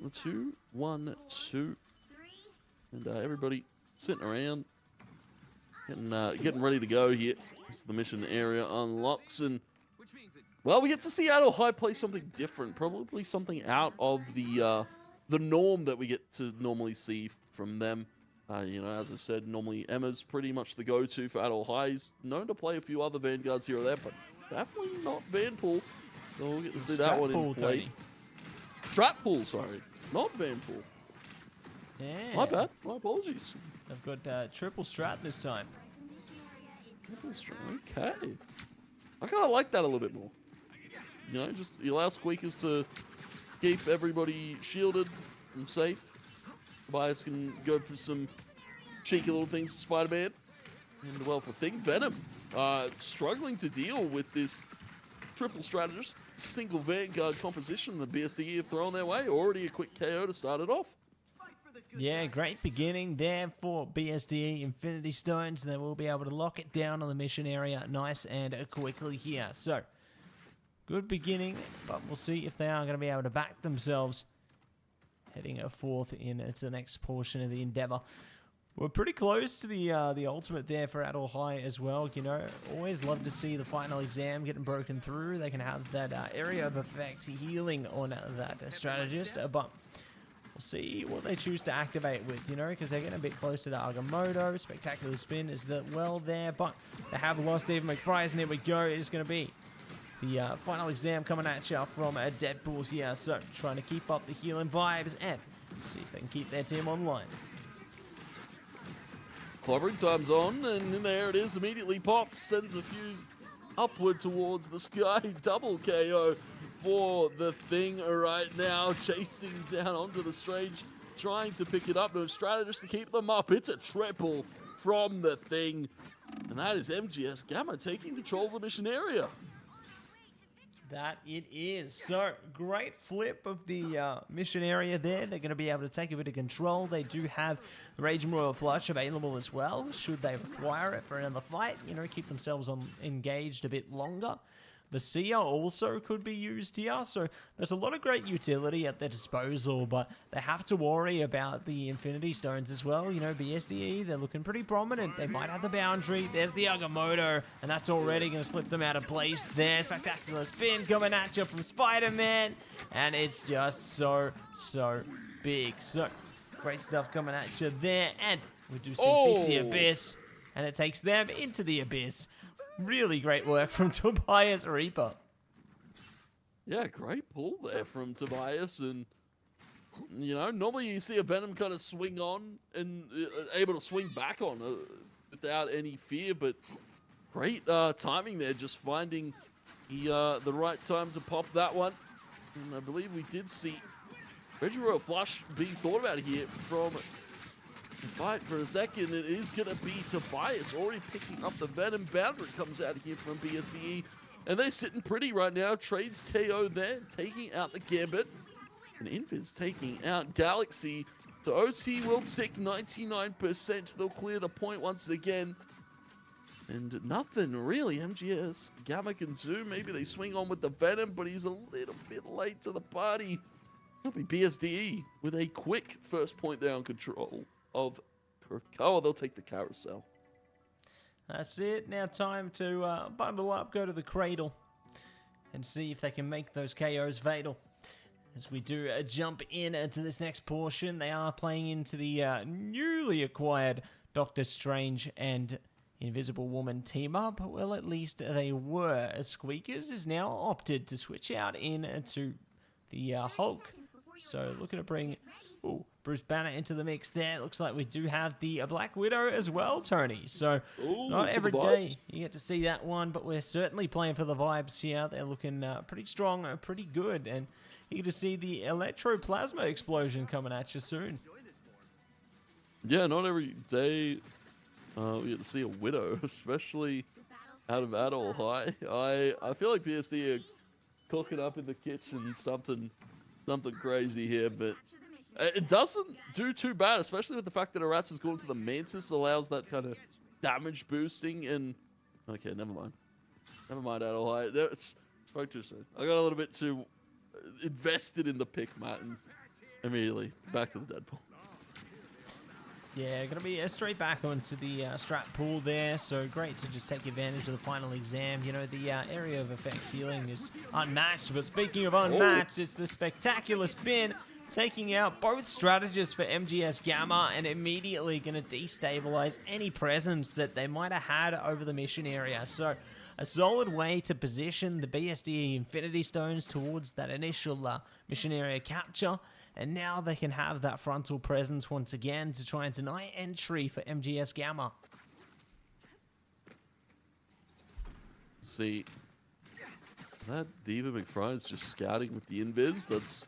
2-1-2. And everybody sitting around, getting ready to go here. As the mission area unlocks, and well, we get to see Adol High play something different, probably something out of the norm that we get to normally see from them. You know, as I said, normally Emma's pretty much the go-to for AEL High. He's known to play a few other Vanguards here or there, but definitely not Vanpool. So we'll get to see that one in play. Stratpool, sorry. Not Vanpool. Yeah. My bad. My apologies. I've got triple strat this time. Triple strat, okay. I kind of like that a little bit more. You know, just you allow Squeakers to keep everybody shielded and safe. Tobias can go for some cheeky little things to Spider-Man. And well, for Thing Venom, struggling to deal with this triple strategist, single Vanguard composition the BSDE have thrown their way. Already a quick KO to start it off. Yeah, great beginning there for BSDE Infinity Stones. They will be able to lock it down on the mission area nice and quickly here. So, good beginning, but we'll see if they are going to be able to back themselves. Heading forth into the next portion of the endeavor. We're pretty close to the ultimate there for AEL High as well. You know, always love to see the final exam getting broken through. They can have that area of effect healing on that strategist, but we'll see what they choose to activate with, you know, because they're getting a bit closer to Agamotto. Spectacular spin is the well there, but they have lost David McBride, and here we go. It's going to be the final exam coming at you from Deadpool's here. So, trying to keep up the healing vibes and see if they can keep their team online. Clobbering time's on, and there it is. Immediately pops, sends a fuse upward towards the sky. Double KO for the Thing right now. Chasing down onto the stage, trying to pick it up. No strategist to keep them up. It's a triple from the Thing. And that is MGS Gamma taking control of the mission area. That it is. So, great flip of the mission area there. They're going to be able to take a bit of control. They do have the Raging Royal Flush available as well, should they require it for another fight. You know, keep themselves engaged a bit longer. The Seer also could be used here, so there's a lot of great utility at their disposal, but they have to worry about the Infinity Stones as well. You know, BSDE, they're looking pretty prominent. They might have the boundary. There's the Agamotto, and that's already going to slip them out of place there. Spectacular spin coming at you from Spider-Man, and it's just so big. So, great stuff coming at you there, and we do see Feast the Abyss, and it takes them into the Abyss. Really great work from Tobias Reaper. Yeah, great pull there from Tobias. And, you know, normally you see a Venom kind of swing on and able to swing back on without any fear. But great timing there, just finding the right time to pop that one. And I believe we did see Raging Royal Flush being thought about here from fight for a second. It is going to be Tobias already picking up the Venom. Boundary comes out here from BSDE, and they're sitting pretty right now. Trades KO there, taking out the Gambit, and Invis taking out Galaxy. So OC World Sick 99%. They'll clear the point once again, and nothing really MGS Gamma can do. Maybe they swing on with the Venom, but he's a little bit late to the party. It'll be BSDE with a quick first point there on control of Krakoa. They'll take the carousel. That's it. Now time to bundle up, go to the cradle, and see if they can make those KOs fatal. As we do jump in into this next portion, they are playing into the newly acquired Doctor Strange and Invisible Woman team up. Well, at least they were. Squeakers is now opted to switch out into the Hulk. So looking to bring Bruce Banner into the mix there. Looks like we do have the Black Widow as well, Tony. So not every day you get to see that one, but we're certainly playing for the vibes here. They're looking pretty strong, pretty good. And you get to see the Electroplasma explosion coming at you soon. Yeah, not every day we get to see a Widow, especially out of AEL High. I feel like PSD are cooking up in the kitchen something crazy here, but it doesn't do too bad, especially with the fact that Arats has gone to the Mantis, allows that kind of damage boosting. And okay, never mind AEL High. It's spoke too soon. I got a little bit too invested in the pick, Matt, and immediately back to the Deadpool. Yeah, going to be straight back onto the strat pool there, so great to just take advantage of the final exam. You know, the area of effect healing is unmatched, but speaking of unmatched, it's the spectacular spin taking out both strategists for MGS Gamma and immediately going to destabilize any presence that they might have had over the mission area. So a solid way to position the BSDE Infinity Stones towards that initial mission area capture. And now they can have that frontal presence once again to try and deny entry for MGS Gamma. See, is that Diva McFry's just scouting with the invis? That's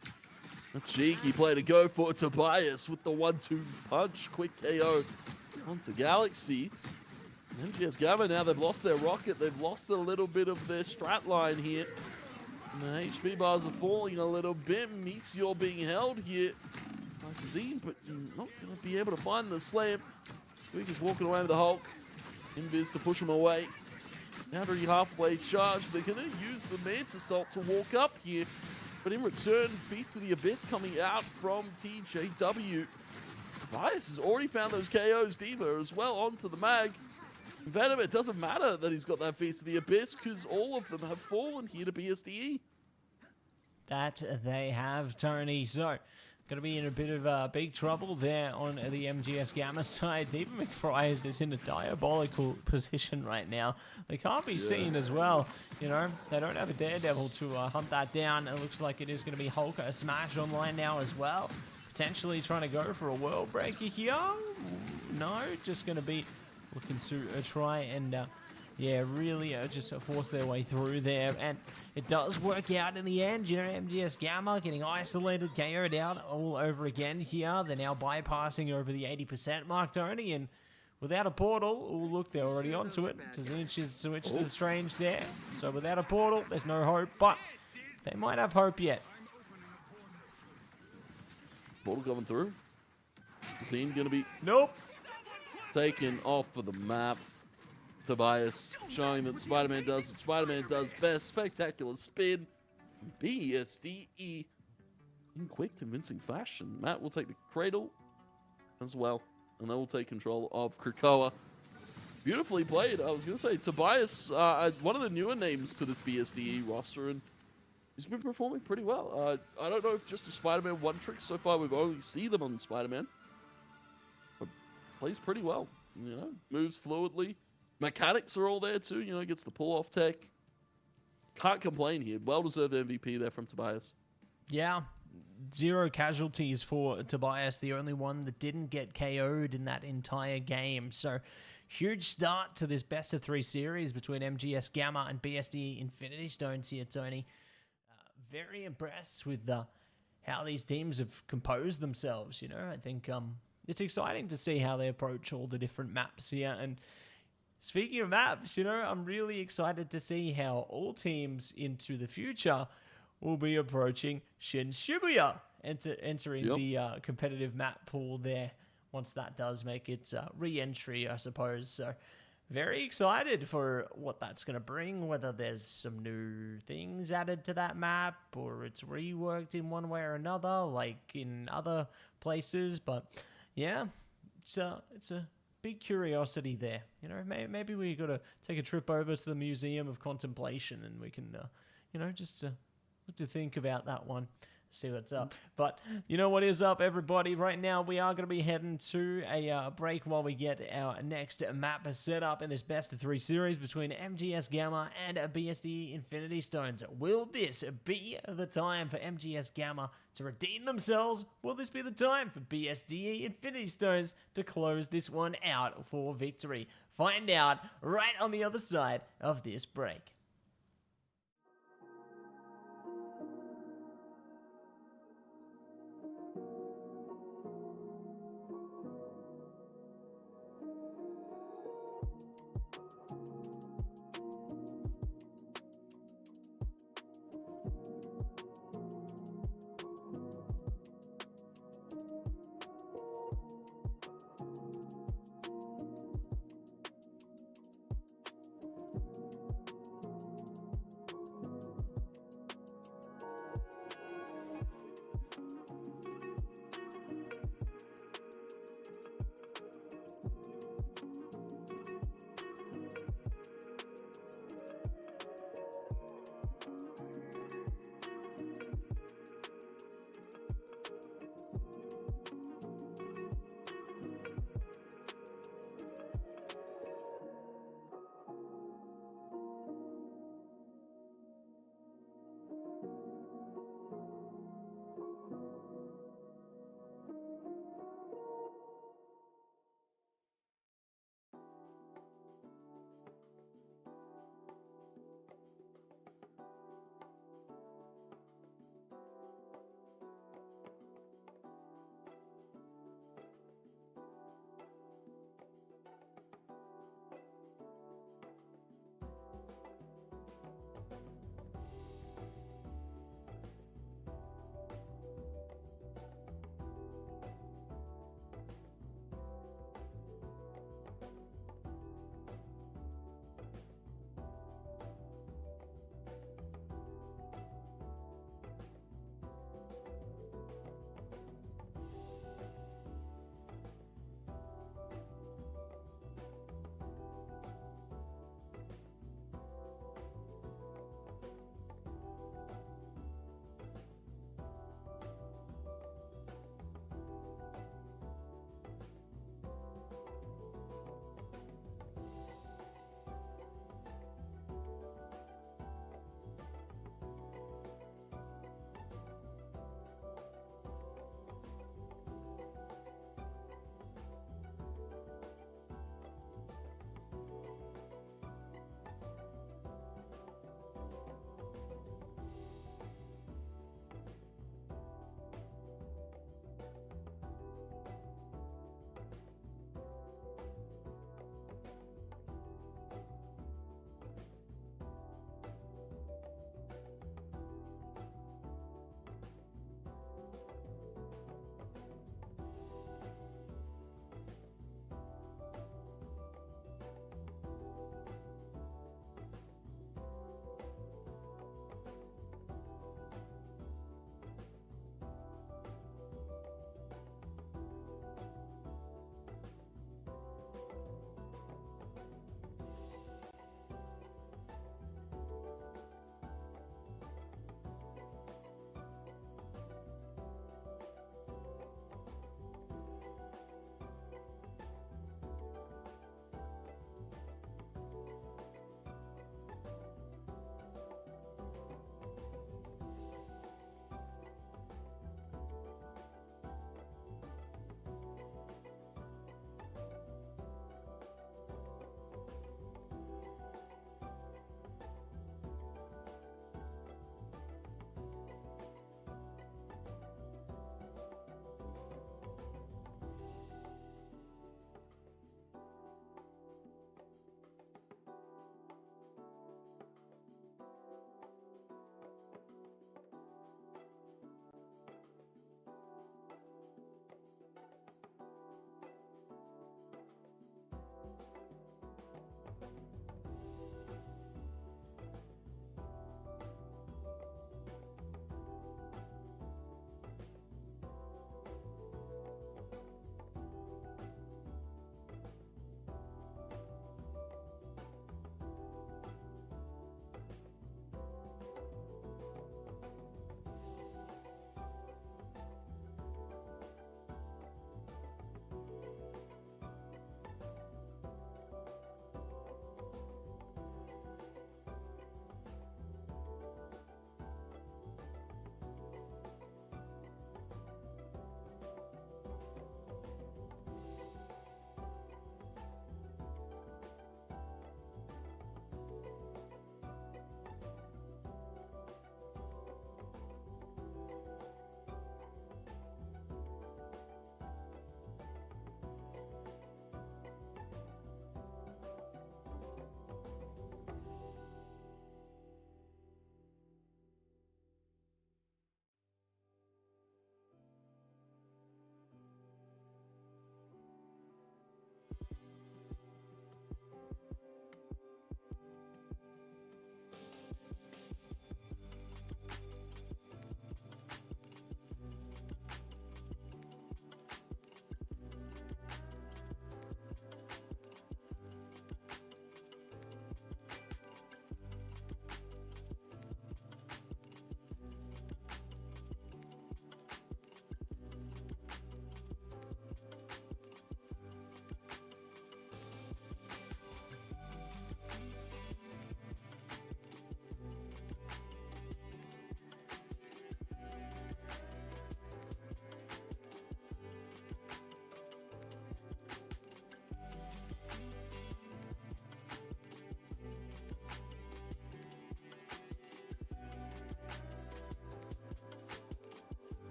a cheeky play to go for Tobias with the 1-2 punch. Quick KO onto Galaxy. MGS Gamma now, they've lost their rocket. They've lost a little bit of their strat line here. And the HP bars are falling a little bit. Meteor being held here by Zine, but not going to be able to find the slam. Squeak is walking away with the Hulk. Invis to push him away. Now to halfway charge. They're going to use the Mattse assault to walk up here. But in return, Feast of the Abyss coming out from TJW. Tobias has already found those KOs. Diva as well onto the mag. Venom, it doesn't matter that he's got that Feast of the Abyss because all of them have fallen here to BSDE. That they have, Tony. So, going to be in a bit of big trouble there on the MGS Gamma side. Diva McFry is in a diabolical position right now. They can't be seen as well. You know, they don't have a Daredevil to hunt that down. It looks like it is going to be Hulk Smash online now as well. Potentially trying to go for a world breaker here. No, just going to be looking to try and, yeah, really just force their way through there. And it does work out in the end. You know, MGS Gamma getting isolated, KO'd out all over again here. They're now bypassing over the 80% mark, Tony. And without a portal, oh, look, they're already onto it. Tzinch is switched to Strange there. So without a portal, there's no hope. But they might have hope yet. Portal coming through. Zine going to be... Nope. Taken off of the map. Tobias showing that Spider-Man does what Spider-Man does best. Spectacular spin. BSDE in quick, convincing fashion. Matt will take the cradle as well. And they will take control of Krakoa. Beautifully played. I was going to say, Tobias, one of the newer names to this BSDE roster. And he's been performing pretty well. I don't know if just the Spider-Man one trick so far. We've only seen them on Spider-Man. Plays pretty well, you know, moves fluidly. Mechanics are all there too, you know, gets the pull-off tech. Can't complain here. Well-deserved MVP there from Tobias. Yeah, 0 casualties for Tobias, the only one that didn't get KO'd in that entire game. So, huge start to this best-of-3 series between MGS Gamma and BSDE Infinity Stones here, Tony. Very impressed with how these teams have composed themselves, you know. I think... it's exciting to see how they approach all the different maps here. And speaking of maps, you know, I'm really excited to see how all teams into the future will be approaching Shin Shibuya entering the competitive map pool there once that does make its re-entry, I suppose. So very excited for what that's going to bring, whether there's some new things added to that map or it's reworked in one way or another, like in other places. But... yeah, it's a big curiosity there. You know, maybe we got to take a trip over to the Museum of Contemplation and we can, you know, just look to think about that one, see what's up. But you know what is up, everybody? Right now, we are going to be heading to a break while we get our next map set up in this best-of-3 series between MGS Gamma and BSDE Infinity Stones. Will this be the time for MGS Gamma to redeem themselves? Will this be the time for BSDE Infinity Stones to close this one out for victory? Find out right on the other side of this break.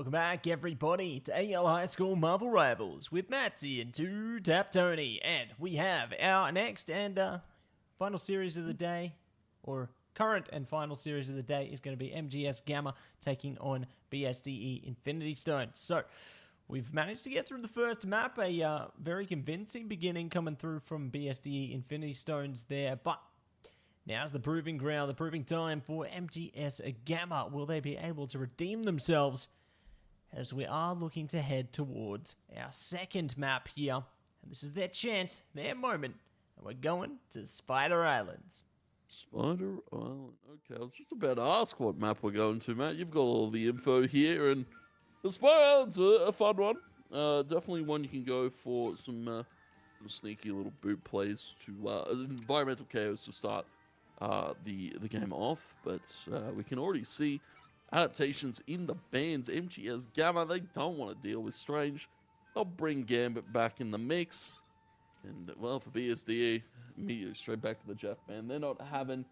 Welcome back, everybody, to AEL High School Marvel Rivals with Mattse and TwoTapTony. And we have our next and final series of the day, or current and final series of the day, is going to be MGS Gamma taking on BSDE Infinity Stones. So, we've managed to get through the first map, a very convincing beginning coming through from BSDE Infinity Stones there, but now's the proving ground, the proving time for MGS Gamma. Will they be able to redeem themselves as we are looking to head towards our second map here? And this is their chance, their moment, and we're going to Spider Islands. Spider Island. Okay, I was just about to ask what map we're going to, Matt. You've got all the info here, and the Spider Island's a fun one. Definitely one you can go for some sneaky little boot plays to environmental chaos to start the game off. But we can already see adaptations in the bands. MGS Gamma, they don't want to deal with Strange. They'll bring Gambit back in the mix. And, well, for BSDE, immediately straight back to the Jeff band. They're not having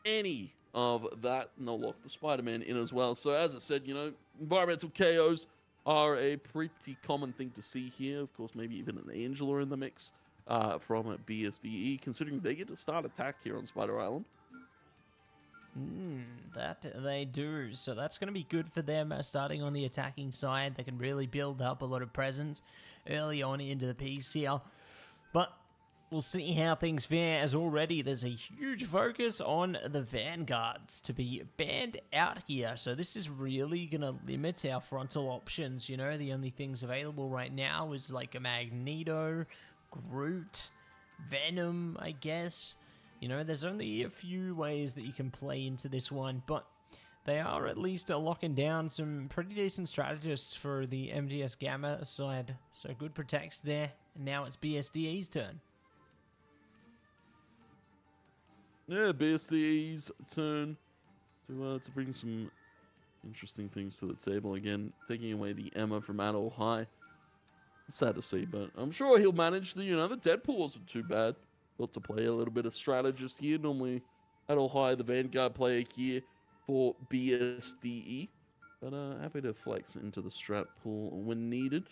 any of that. And they'll lock the Spider-Man in as well. So, as I said, you know, environmental KOs are a pretty common thing to see here. Of course, maybe even an Angela in the mix from BSDE, considering they get to start attack here on Spider Island. That they do. So that's going to be good for them starting on the attacking side. They can really build up a lot of presence early on into the piece here. But we'll see how things fare, as already there's a huge focus on the Vanguards to be banned out here. So this is really going to limit our frontal options. You know, the only things available right now is like a Magneto, Groot, Venom, I guess. You know, there's only a few ways that you can play into this one, but they are at least locking down some pretty decent strategists for the MGS Gamma side. So good protects there, and now it's BSDE's turn. Yeah, BSDE's turn to bring some interesting things to the table. Again, taking away the Emma from AEL High. It's sad to see, but I'm sure he'll manage. The Deadpool wasn't too bad. Got to play a little bit of strategist here. Normally, AEL High, the Vanguard player here for BSDE. But happy to flex into the strat pool when needed.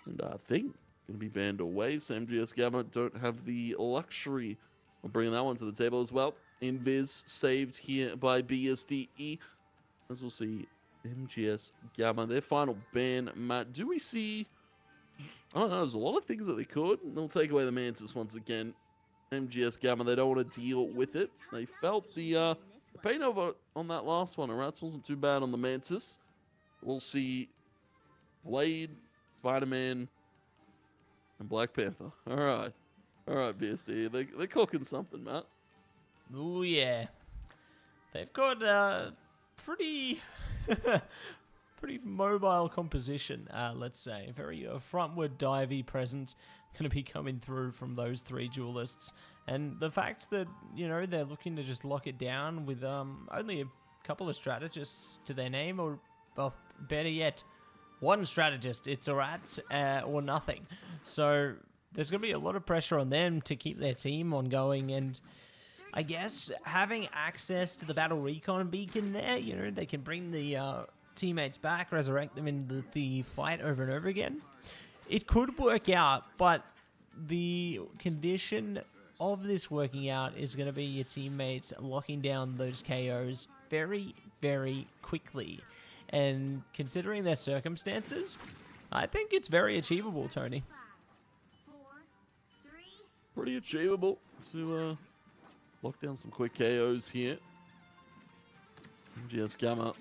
And I think going to be banned away. So MGS Gamma don't have the luxury of bringing that one to the table as well. Invis saved here by BSDE. As we'll see, MGS Gamma, their final ban. Matt, do we see... I don't know, there's a lot of things that they could. They'll take away the Mantis once again. MGS Gamma, they don't want to deal with it. They felt the pain over on that last one. Rats wasn't too bad on the Mantis. We'll see Blade, Spider-Man, and Black Panther. All right, BSD. They're cooking something, Matt. Oh yeah, they've got pretty pretty mobile composition. Let's say very frontward divey presence going to be coming through from those three duelists, and the fact that they're looking to just lock it down with only a couple of strategists to their name, or well, better yet, one strategist. It's a Rats or nothing. So there's going to be a lot of pressure on them to keep their team ongoing, and I guess having access to the Battle Recon beacon there, they can bring the teammates back, resurrect them in the fight over and over again. It could work out, but the condition of this working out is going to be your teammates locking down those KOs very, very quickly. And considering their circumstances, I think it's very achievable, Tony. Pretty achievable to lock down some quick KOs here. MGS Gamma,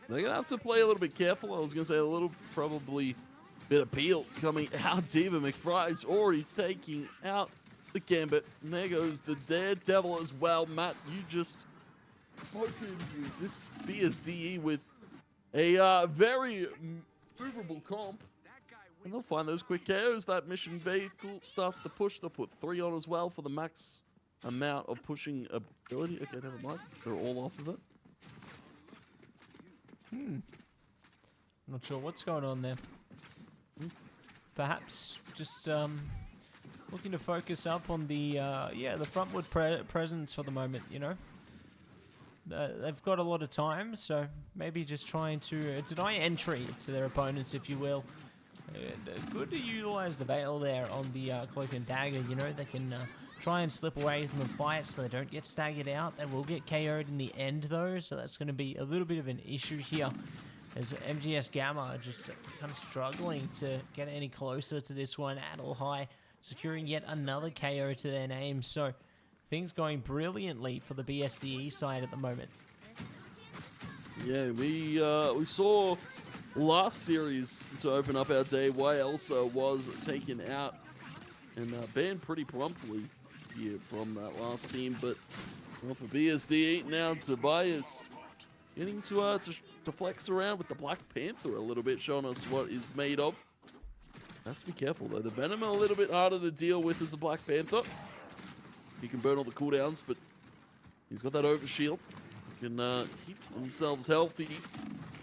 they're going to have to play a little bit careful. I was going to say a little, probably, bit of peel coming out. Diva McFry's already taking out the Gambit. And there goes the Daredevil as well. Matt, you just spoken news. This is BSDE with a very movable comp. And they'll find those quick KOs. That mission vehicle starts to push. They'll put 3 on as well for the max amount of pushing ability. Okay, never mind. They're all off of it. Not sure what's going on there. Perhaps just looking to focus up on the the frontward presence for the moment. they've got a lot of time, so maybe just trying to deny entry to their opponents, if you will. Good to utilize the Veil there on the Cloak and Dagger. You know, they can try and slip away from the fight so they don't get staggered out. They will get KO'd in the end, though, so that's going to be a little bit of an issue here, as MGS Gamma are just kind of struggling to get any closer to this one. AEL High securing yet another KO to their name, so things going brilliantly for the BSDE side at the moment. Yeah, we saw last series to open up our day why Elsa was taken out and banned pretty promptly here from that last team. But well, for BSDE now, Tobias getting to flex around with the Black Panther a little bit, showing us what he's made of. Has to be careful though. The Venom a little bit harder to deal with as a Black Panther. He can burn all the cooldowns, but he's got that overshield. He can keep themselves healthy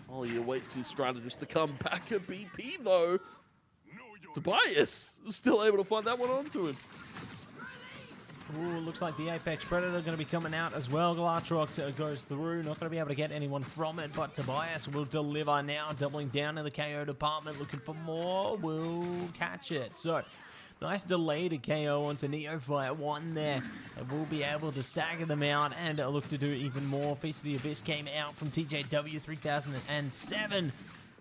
while he awaits his strategist to come back. A BP though. Tobias still able to find that one onto him. Ooh, looks like the Apex Predator going to be coming out as well. Galatrox goes through, not going to be able to get anyone from it, but Tobias will deliver now, doubling down in the KO department, looking for more, will catch it. So, nice delay to KO onto Neophyte, one there, and we'll be able to stagger them out and look to do even more. Feast of the Abyss came out from TJW 3007,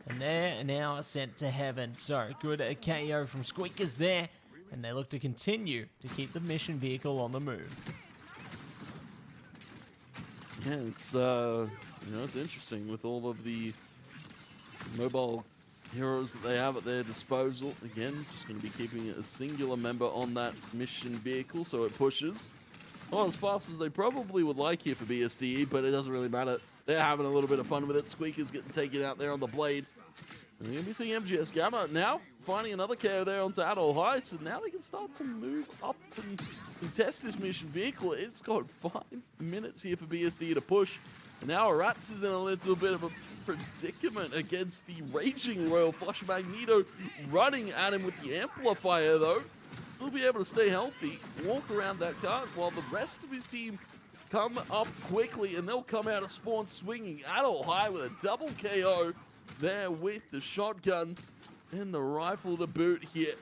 and they're now sent to heaven. So, good KO from Squeakers there. And they look to continue to keep the mission vehicle on the move. Yeah, it's it's interesting with all of the mobile heroes that they have at their disposal. Again, just going to be keeping a singular member on that mission vehicle, so it pushes not as fast as they probably would like here for BSDE, but it doesn't really matter. They're having a little bit of fun with it. Squeaker's getting taken out there on the blade. And we're going to be seeing MGS Gamma now finding another KO there onto AEL High, so now they can start to move up and contest this mission vehicle. It's got 5 minutes here for BSD to push, and now Mattse is in a little bit of a predicament against the raging Royal Flush. Magneto running at him with the amplifier though. He'll be able to stay healthy, walk around that cart, while the rest of his team come up quickly, and they'll come out of spawn swinging. AEL High with a double KO there with the shotgun and the rifle to boot here.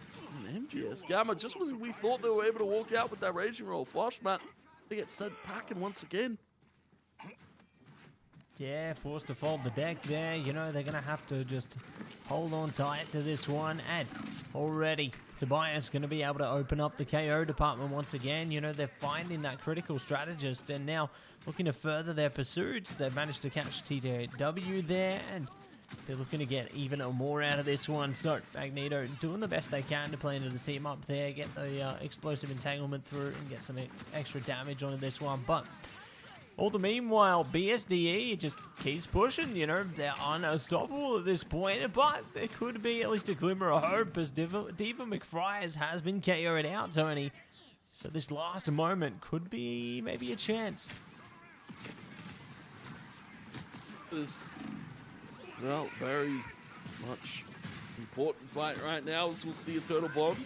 And MGS Gamma, just when we thought they were able to walk out with that Raging Roll Flush, Matt, they get sent packing once again. Yeah, forced to fold the deck there. You know, they're going to have to just hold on tight to this one. And already, Tobias going to be able to open up the KO department once again. You know, they're finding that critical strategist and now looking to further their pursuits. They've managed to catch TJW there, and they're looking to get even more out of this one. So, Magneto doing the best they can to play into the team up there, get the explosive entanglement through, and get some extra damage onto this one. But all the meanwhile, BSDE just keeps pushing. You know, they're unstoppable at this point, but there could be at least a glimmer of hope, as Diva McFries has been KO'd out, Tony. So this last moment could be maybe a chance. Well, very much important fight right now, as we'll see a Turtle Bond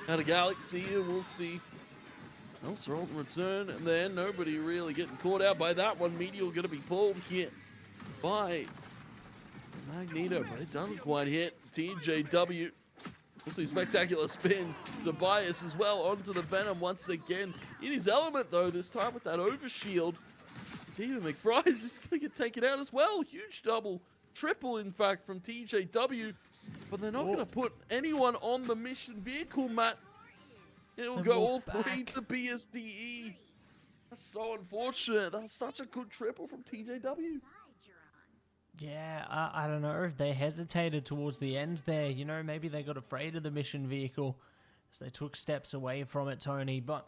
at a Galaxy, and we'll see Elsa in return, and then nobody really getting caught out by that one. Meteor going to be pulled here by Magneto, but it doesn't quite hit TJW. We'll see spectacular spin. Tobias as well onto the Venom once again. In his element, though, this time with that overshield. Diva McFries is going to get taken out as well. Huge double. Triple, in fact, from TJW, but they're not going to put anyone on the mission vehicle, Matt. It will go all three to BSDE. That's so unfortunate. That was such a good triple from TJW. Yeah, I don't know if they hesitated towards the end there. You know, maybe they got afraid of the mission vehicle as they took steps away from it, Tony, but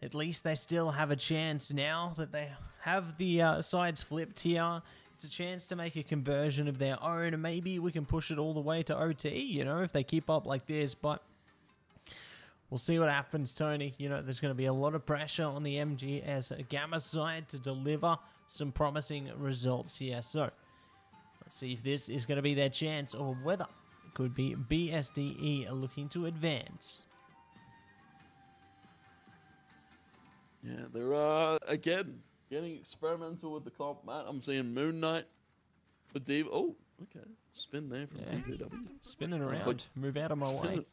at least they still have a chance now that they have the sides flipped here. It's a chance to make a conversion of their own, and maybe we can push it all the way to OT, you know, if they keep up like this, but we'll see what happens, Tony. You know, there's going to be a lot of pressure on the MGS Gamma side to deliver some promising results here, so let's see if this is going to be their chance or whether it could be BSDE looking to advance. Yeah, there are, again, getting experimental with the comp, Matt. I'm seeing Moon Knight for Diva. Oh, okay. Spin there from TJW. Spinning around. Move out of my way.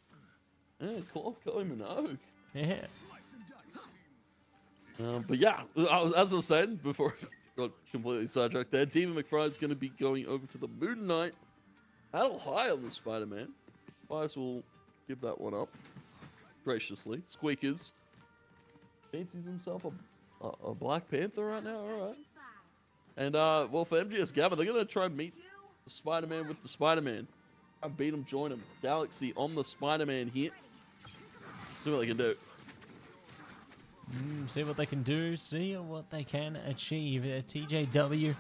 Yeah, Kylie Minogue. Yeah. But yeah, as I was saying before, I got completely sidetracked there. Diva McFry's going to be going over to the Moon Knight. AEL High on the Spider-Man. Bias will give that one up graciously. Squeakers fancies himself a Black Panther right now. All right. And well, for MGS Gamma, they're going to try and meet the Spider-Man with the Spider-Man. I beat him, join him. Galaxy on the Spider-Man here. See what they can do. See what they can do. See what they can achieve. TJW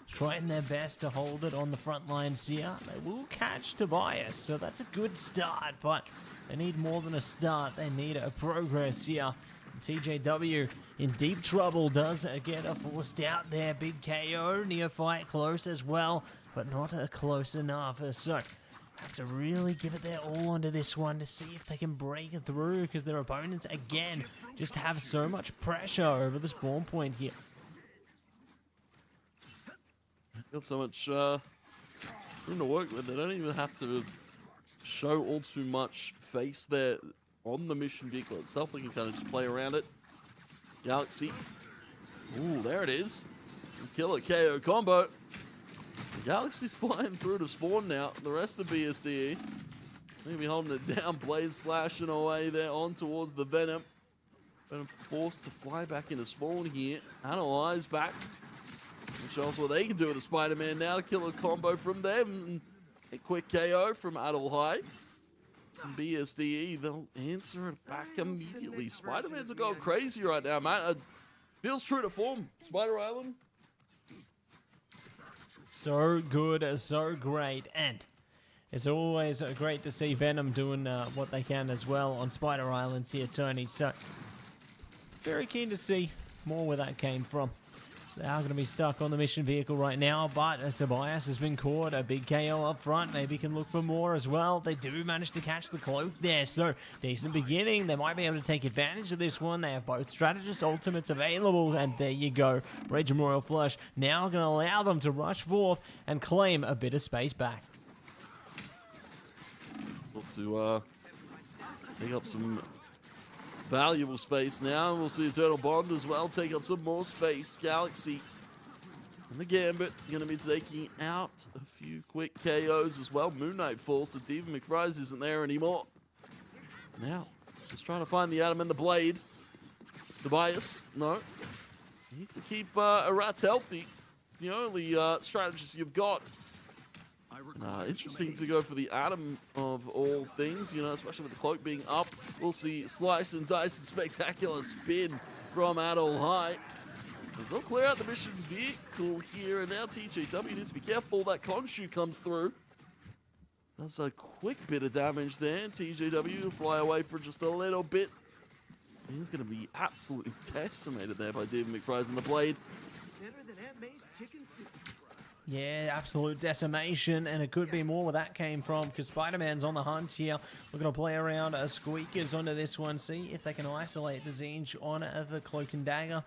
trying their best to hold it on the front lines here. They will catch Tobias, so that's a good start, but they need more than a start. They need a progress here. TJW in deep trouble, does get a forced out there. Big KO, Neophyte close as well, but not close enough. So have to really give it their all onto this one to see if they can break it through, because their opponents, again, just have so much pressure over the spawn point here. Got so much room to work with. They don't even have to show all too much face there on the mission vehicle itself. They can kind of just play around it. Galaxy. Ooh, there it is. Killer KO combo. Galaxy's flying through to spawn now. The rest of BSDE maybe holding it down. Blaze slashing away there on towards the Venom. Venom forced to fly back into spawn here. Analyze back. And show us what they can do with the Spider-Man now. Killer combo from them. A quick KO from AEL High. And BSDE, they'll answer it back immediately. Spider-Man's are going crazy right now, Matt. Feels true to form. Spider Island. So good, so great, and it's always great to see Venom doing what they can as well on Spider Islands here, Tony. So very keen to see more where that came from. So they are going to be stuck on the mission vehicle right now, but Tobias has been caught. A big KO up front. Maybe can look for more as well. They do manage to catch the cloak there, so decent beginning. They might be able to take advantage of this one. They have both strategist ultimates available, and there you go. Rage and Royal Flush now going to allow them to rush forth and claim a bit of space back. Wants to take up some valuable space now. We'll see Eternal Bond as well take up some more space. Galaxy and the Gambit going to be taking out a few quick KOs as well. Moon Knight falls, so Diva McFries isn't there anymore. Now, just trying to find the Atom and the Blade. Tobias, no. He needs to keep Rats healthy. The only strategist you've got. Interesting to go for the Atom of all things, you know, especially with the cloak being up. We'll see Slice and Dice and spectacular spin from AEL High. As they'll clear out the mission vehicle here, and now TJW needs to be careful that Khonshu comes through. That's a quick bit of damage there. TJW will fly away for just a little bit. He's going to be absolutely decimated there by Diva McFries and the Blade. Better than Aunt May's chicken soup. Yeah, absolute decimation, and it could be more where that came from, because Spider-Man's on the hunt here. We're going to play around Squeakers onto this one, see if they can isolate Zinch on the Cloak and Dagger.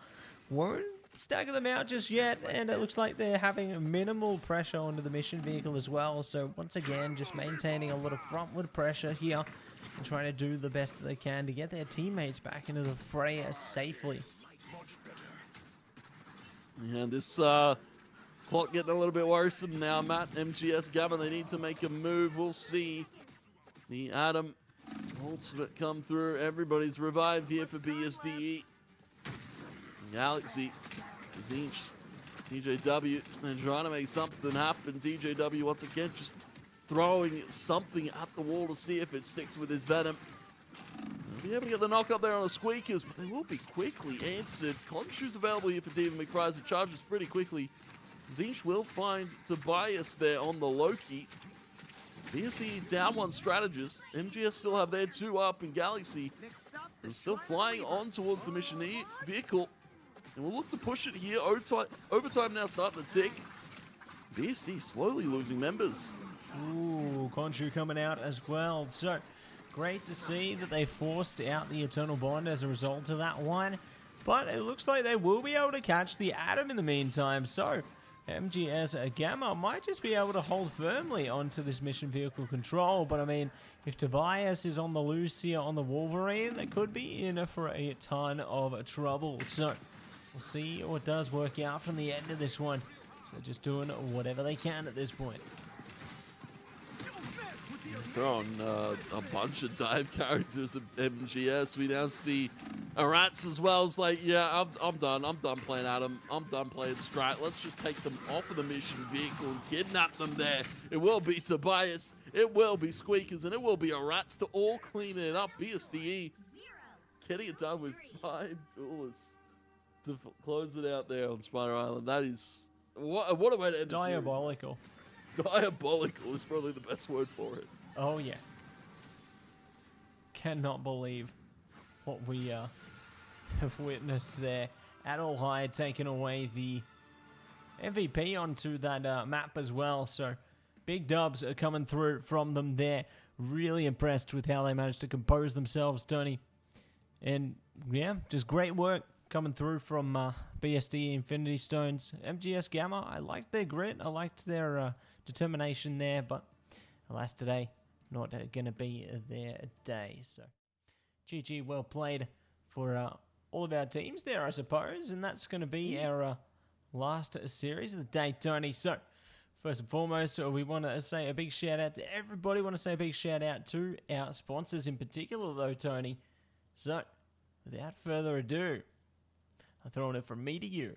Won't stagger them out just yet, and it looks like they're having minimal pressure onto the mission vehicle as well. So once again, just maintaining a lot of frontward pressure here and trying to do the best that they can to get their teammates back into the fray safely. And this clock getting a little bit worrisome now, Matt. MGS Gamma, they need to make a move. We'll see the Atom ultimate come through. Everybody's revived here for BSDE. Galaxy, Zinch, TJW, and trying to make something happen. TJW once again just throwing something at the wall to see if it sticks with his Venom. They'll be able to get the knock up there on the Squeakers, but they will be quickly answered. Khonshu's available here for Diva McFries. It charges pretty quickly. Zinch will find Tobias there on the Loki. BSC down one strategist. MGS still have their two up, and Galaxy is still flying on towards the mission vehicle. And we'll look to push it here. Overtime now starting to tick. BSD slowly losing members. Ooh, Khonshu coming out as well. So great to see that they forced out the Eternal Bond as a result of that one. But it looks like they will be able to catch the Atom in the meantime. So MGS Gamma might just be able to hold firmly onto this mission vehicle control. But I mean, if Tobias is on the loose here on the Wolverine, they could be in for a ton of trouble. So we'll see what does work out from the end of this one. So just doing whatever they can at this point. They're on a bunch of dive characters of MGS. We now see Mattse as well. It's like, yeah, I'm done. I'm done playing Adam. I'm done playing Strat. Let's just take them off of the mission vehicle and kidnap them there. It will be Tobias. It will be Squeakers. And it will be Mattse to all clean it up. BSDE getting it done with $5 to close it out there on Spider Island. That is... What a way to end the series. Diabolical. Diabolical is probably the best word for it. Oh, yeah. Cannot believe what we have witnessed there. AEL High taking away the MVP onto that map as well. So big dubs are coming through from them there. Really impressed with how they managed to compose themselves, Tony. And yeah, just great work coming through from BSD Infinity Stones. MGS Gamma, I liked their grit. I liked their determination there. But alas, today, not going to be their day. So GG, well played for all of our teams there, I suppose. And that's going to be our last series of the day, Tony. So first and foremost, we want to say a big shout out to everybody. Want to say a big shout out to our sponsors in particular, though, Tony. So without further ado, I'm throwing it from me to you.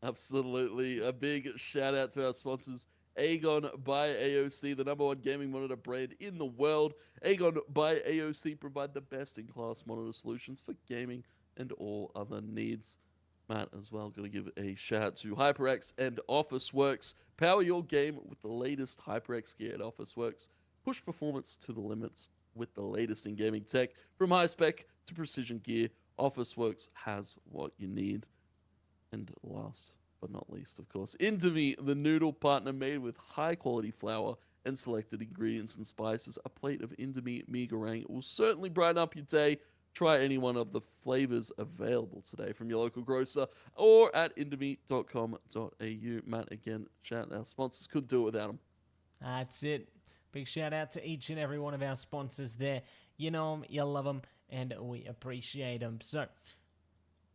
Absolutely. A big shout out to our sponsors. AGON by AOC, the #1 gaming monitor brand in the world. AGON by AOC provide the best-in-class monitor solutions for gaming and all other needs. Matt, as well, going to give a shout out to HyperX and Officeworks. Power your game with the latest HyperX gear at Officeworks. Push performance to the limits with the latest in gaming tech. From high spec to precision gear, Officeworks has what you need. And last but not least, of course, Indomie the Noodle, partner made with high-quality flour and selected ingredients and spices. A plate of Indomie mee goreng will certainly brighten up your day. Try any one of the flavors available today from your local grocer or at indomie.com.au. Matt, again, shout out our sponsors. Couldn't do it without them. That's it. Big shout out to each and every one of our sponsors there. You know them, you love them, and we appreciate them. So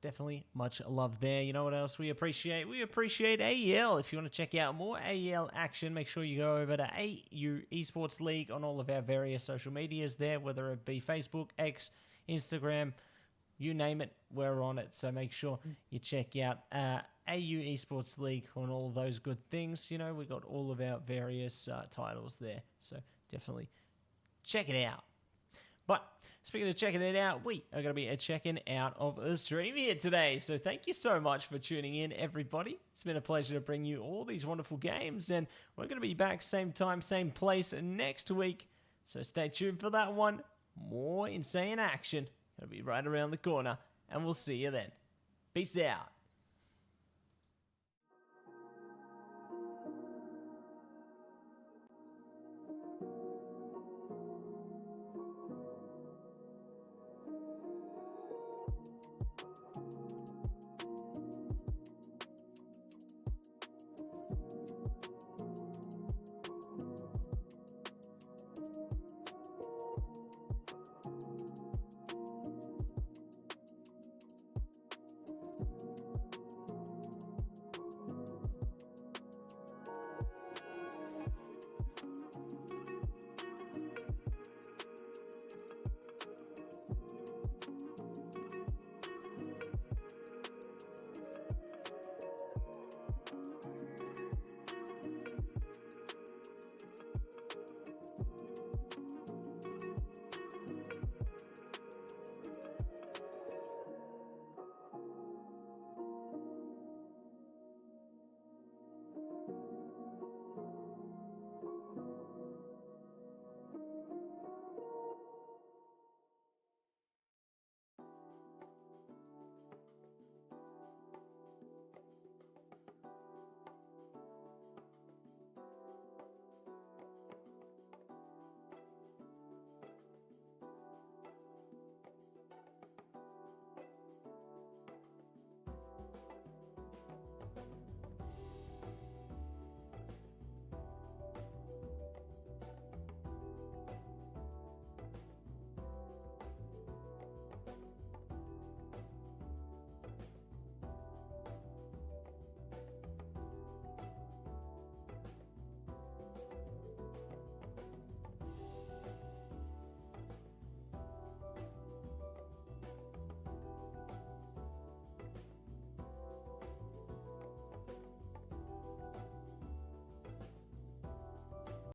definitely much love there. You know what else we appreciate? We appreciate AEL. If you want to check out more AEL action, make sure you go over to AU Esports League on all of our various social medias there, whether it be Facebook, X, Instagram, you name it, we're on it. So make sure you check out AU Esports League on all those good things. You know, we got all of our various titles there. So definitely check it out. But speaking of checking it out, we are going to be checking out of the stream here today. So thank you so much for tuning in, everybody. It's been a pleasure to bring you all these wonderful games. And we're going to be back same time, same place next week. So stay tuned for that one. More insane action. Going to be right around the corner. And we'll see you then. Peace out.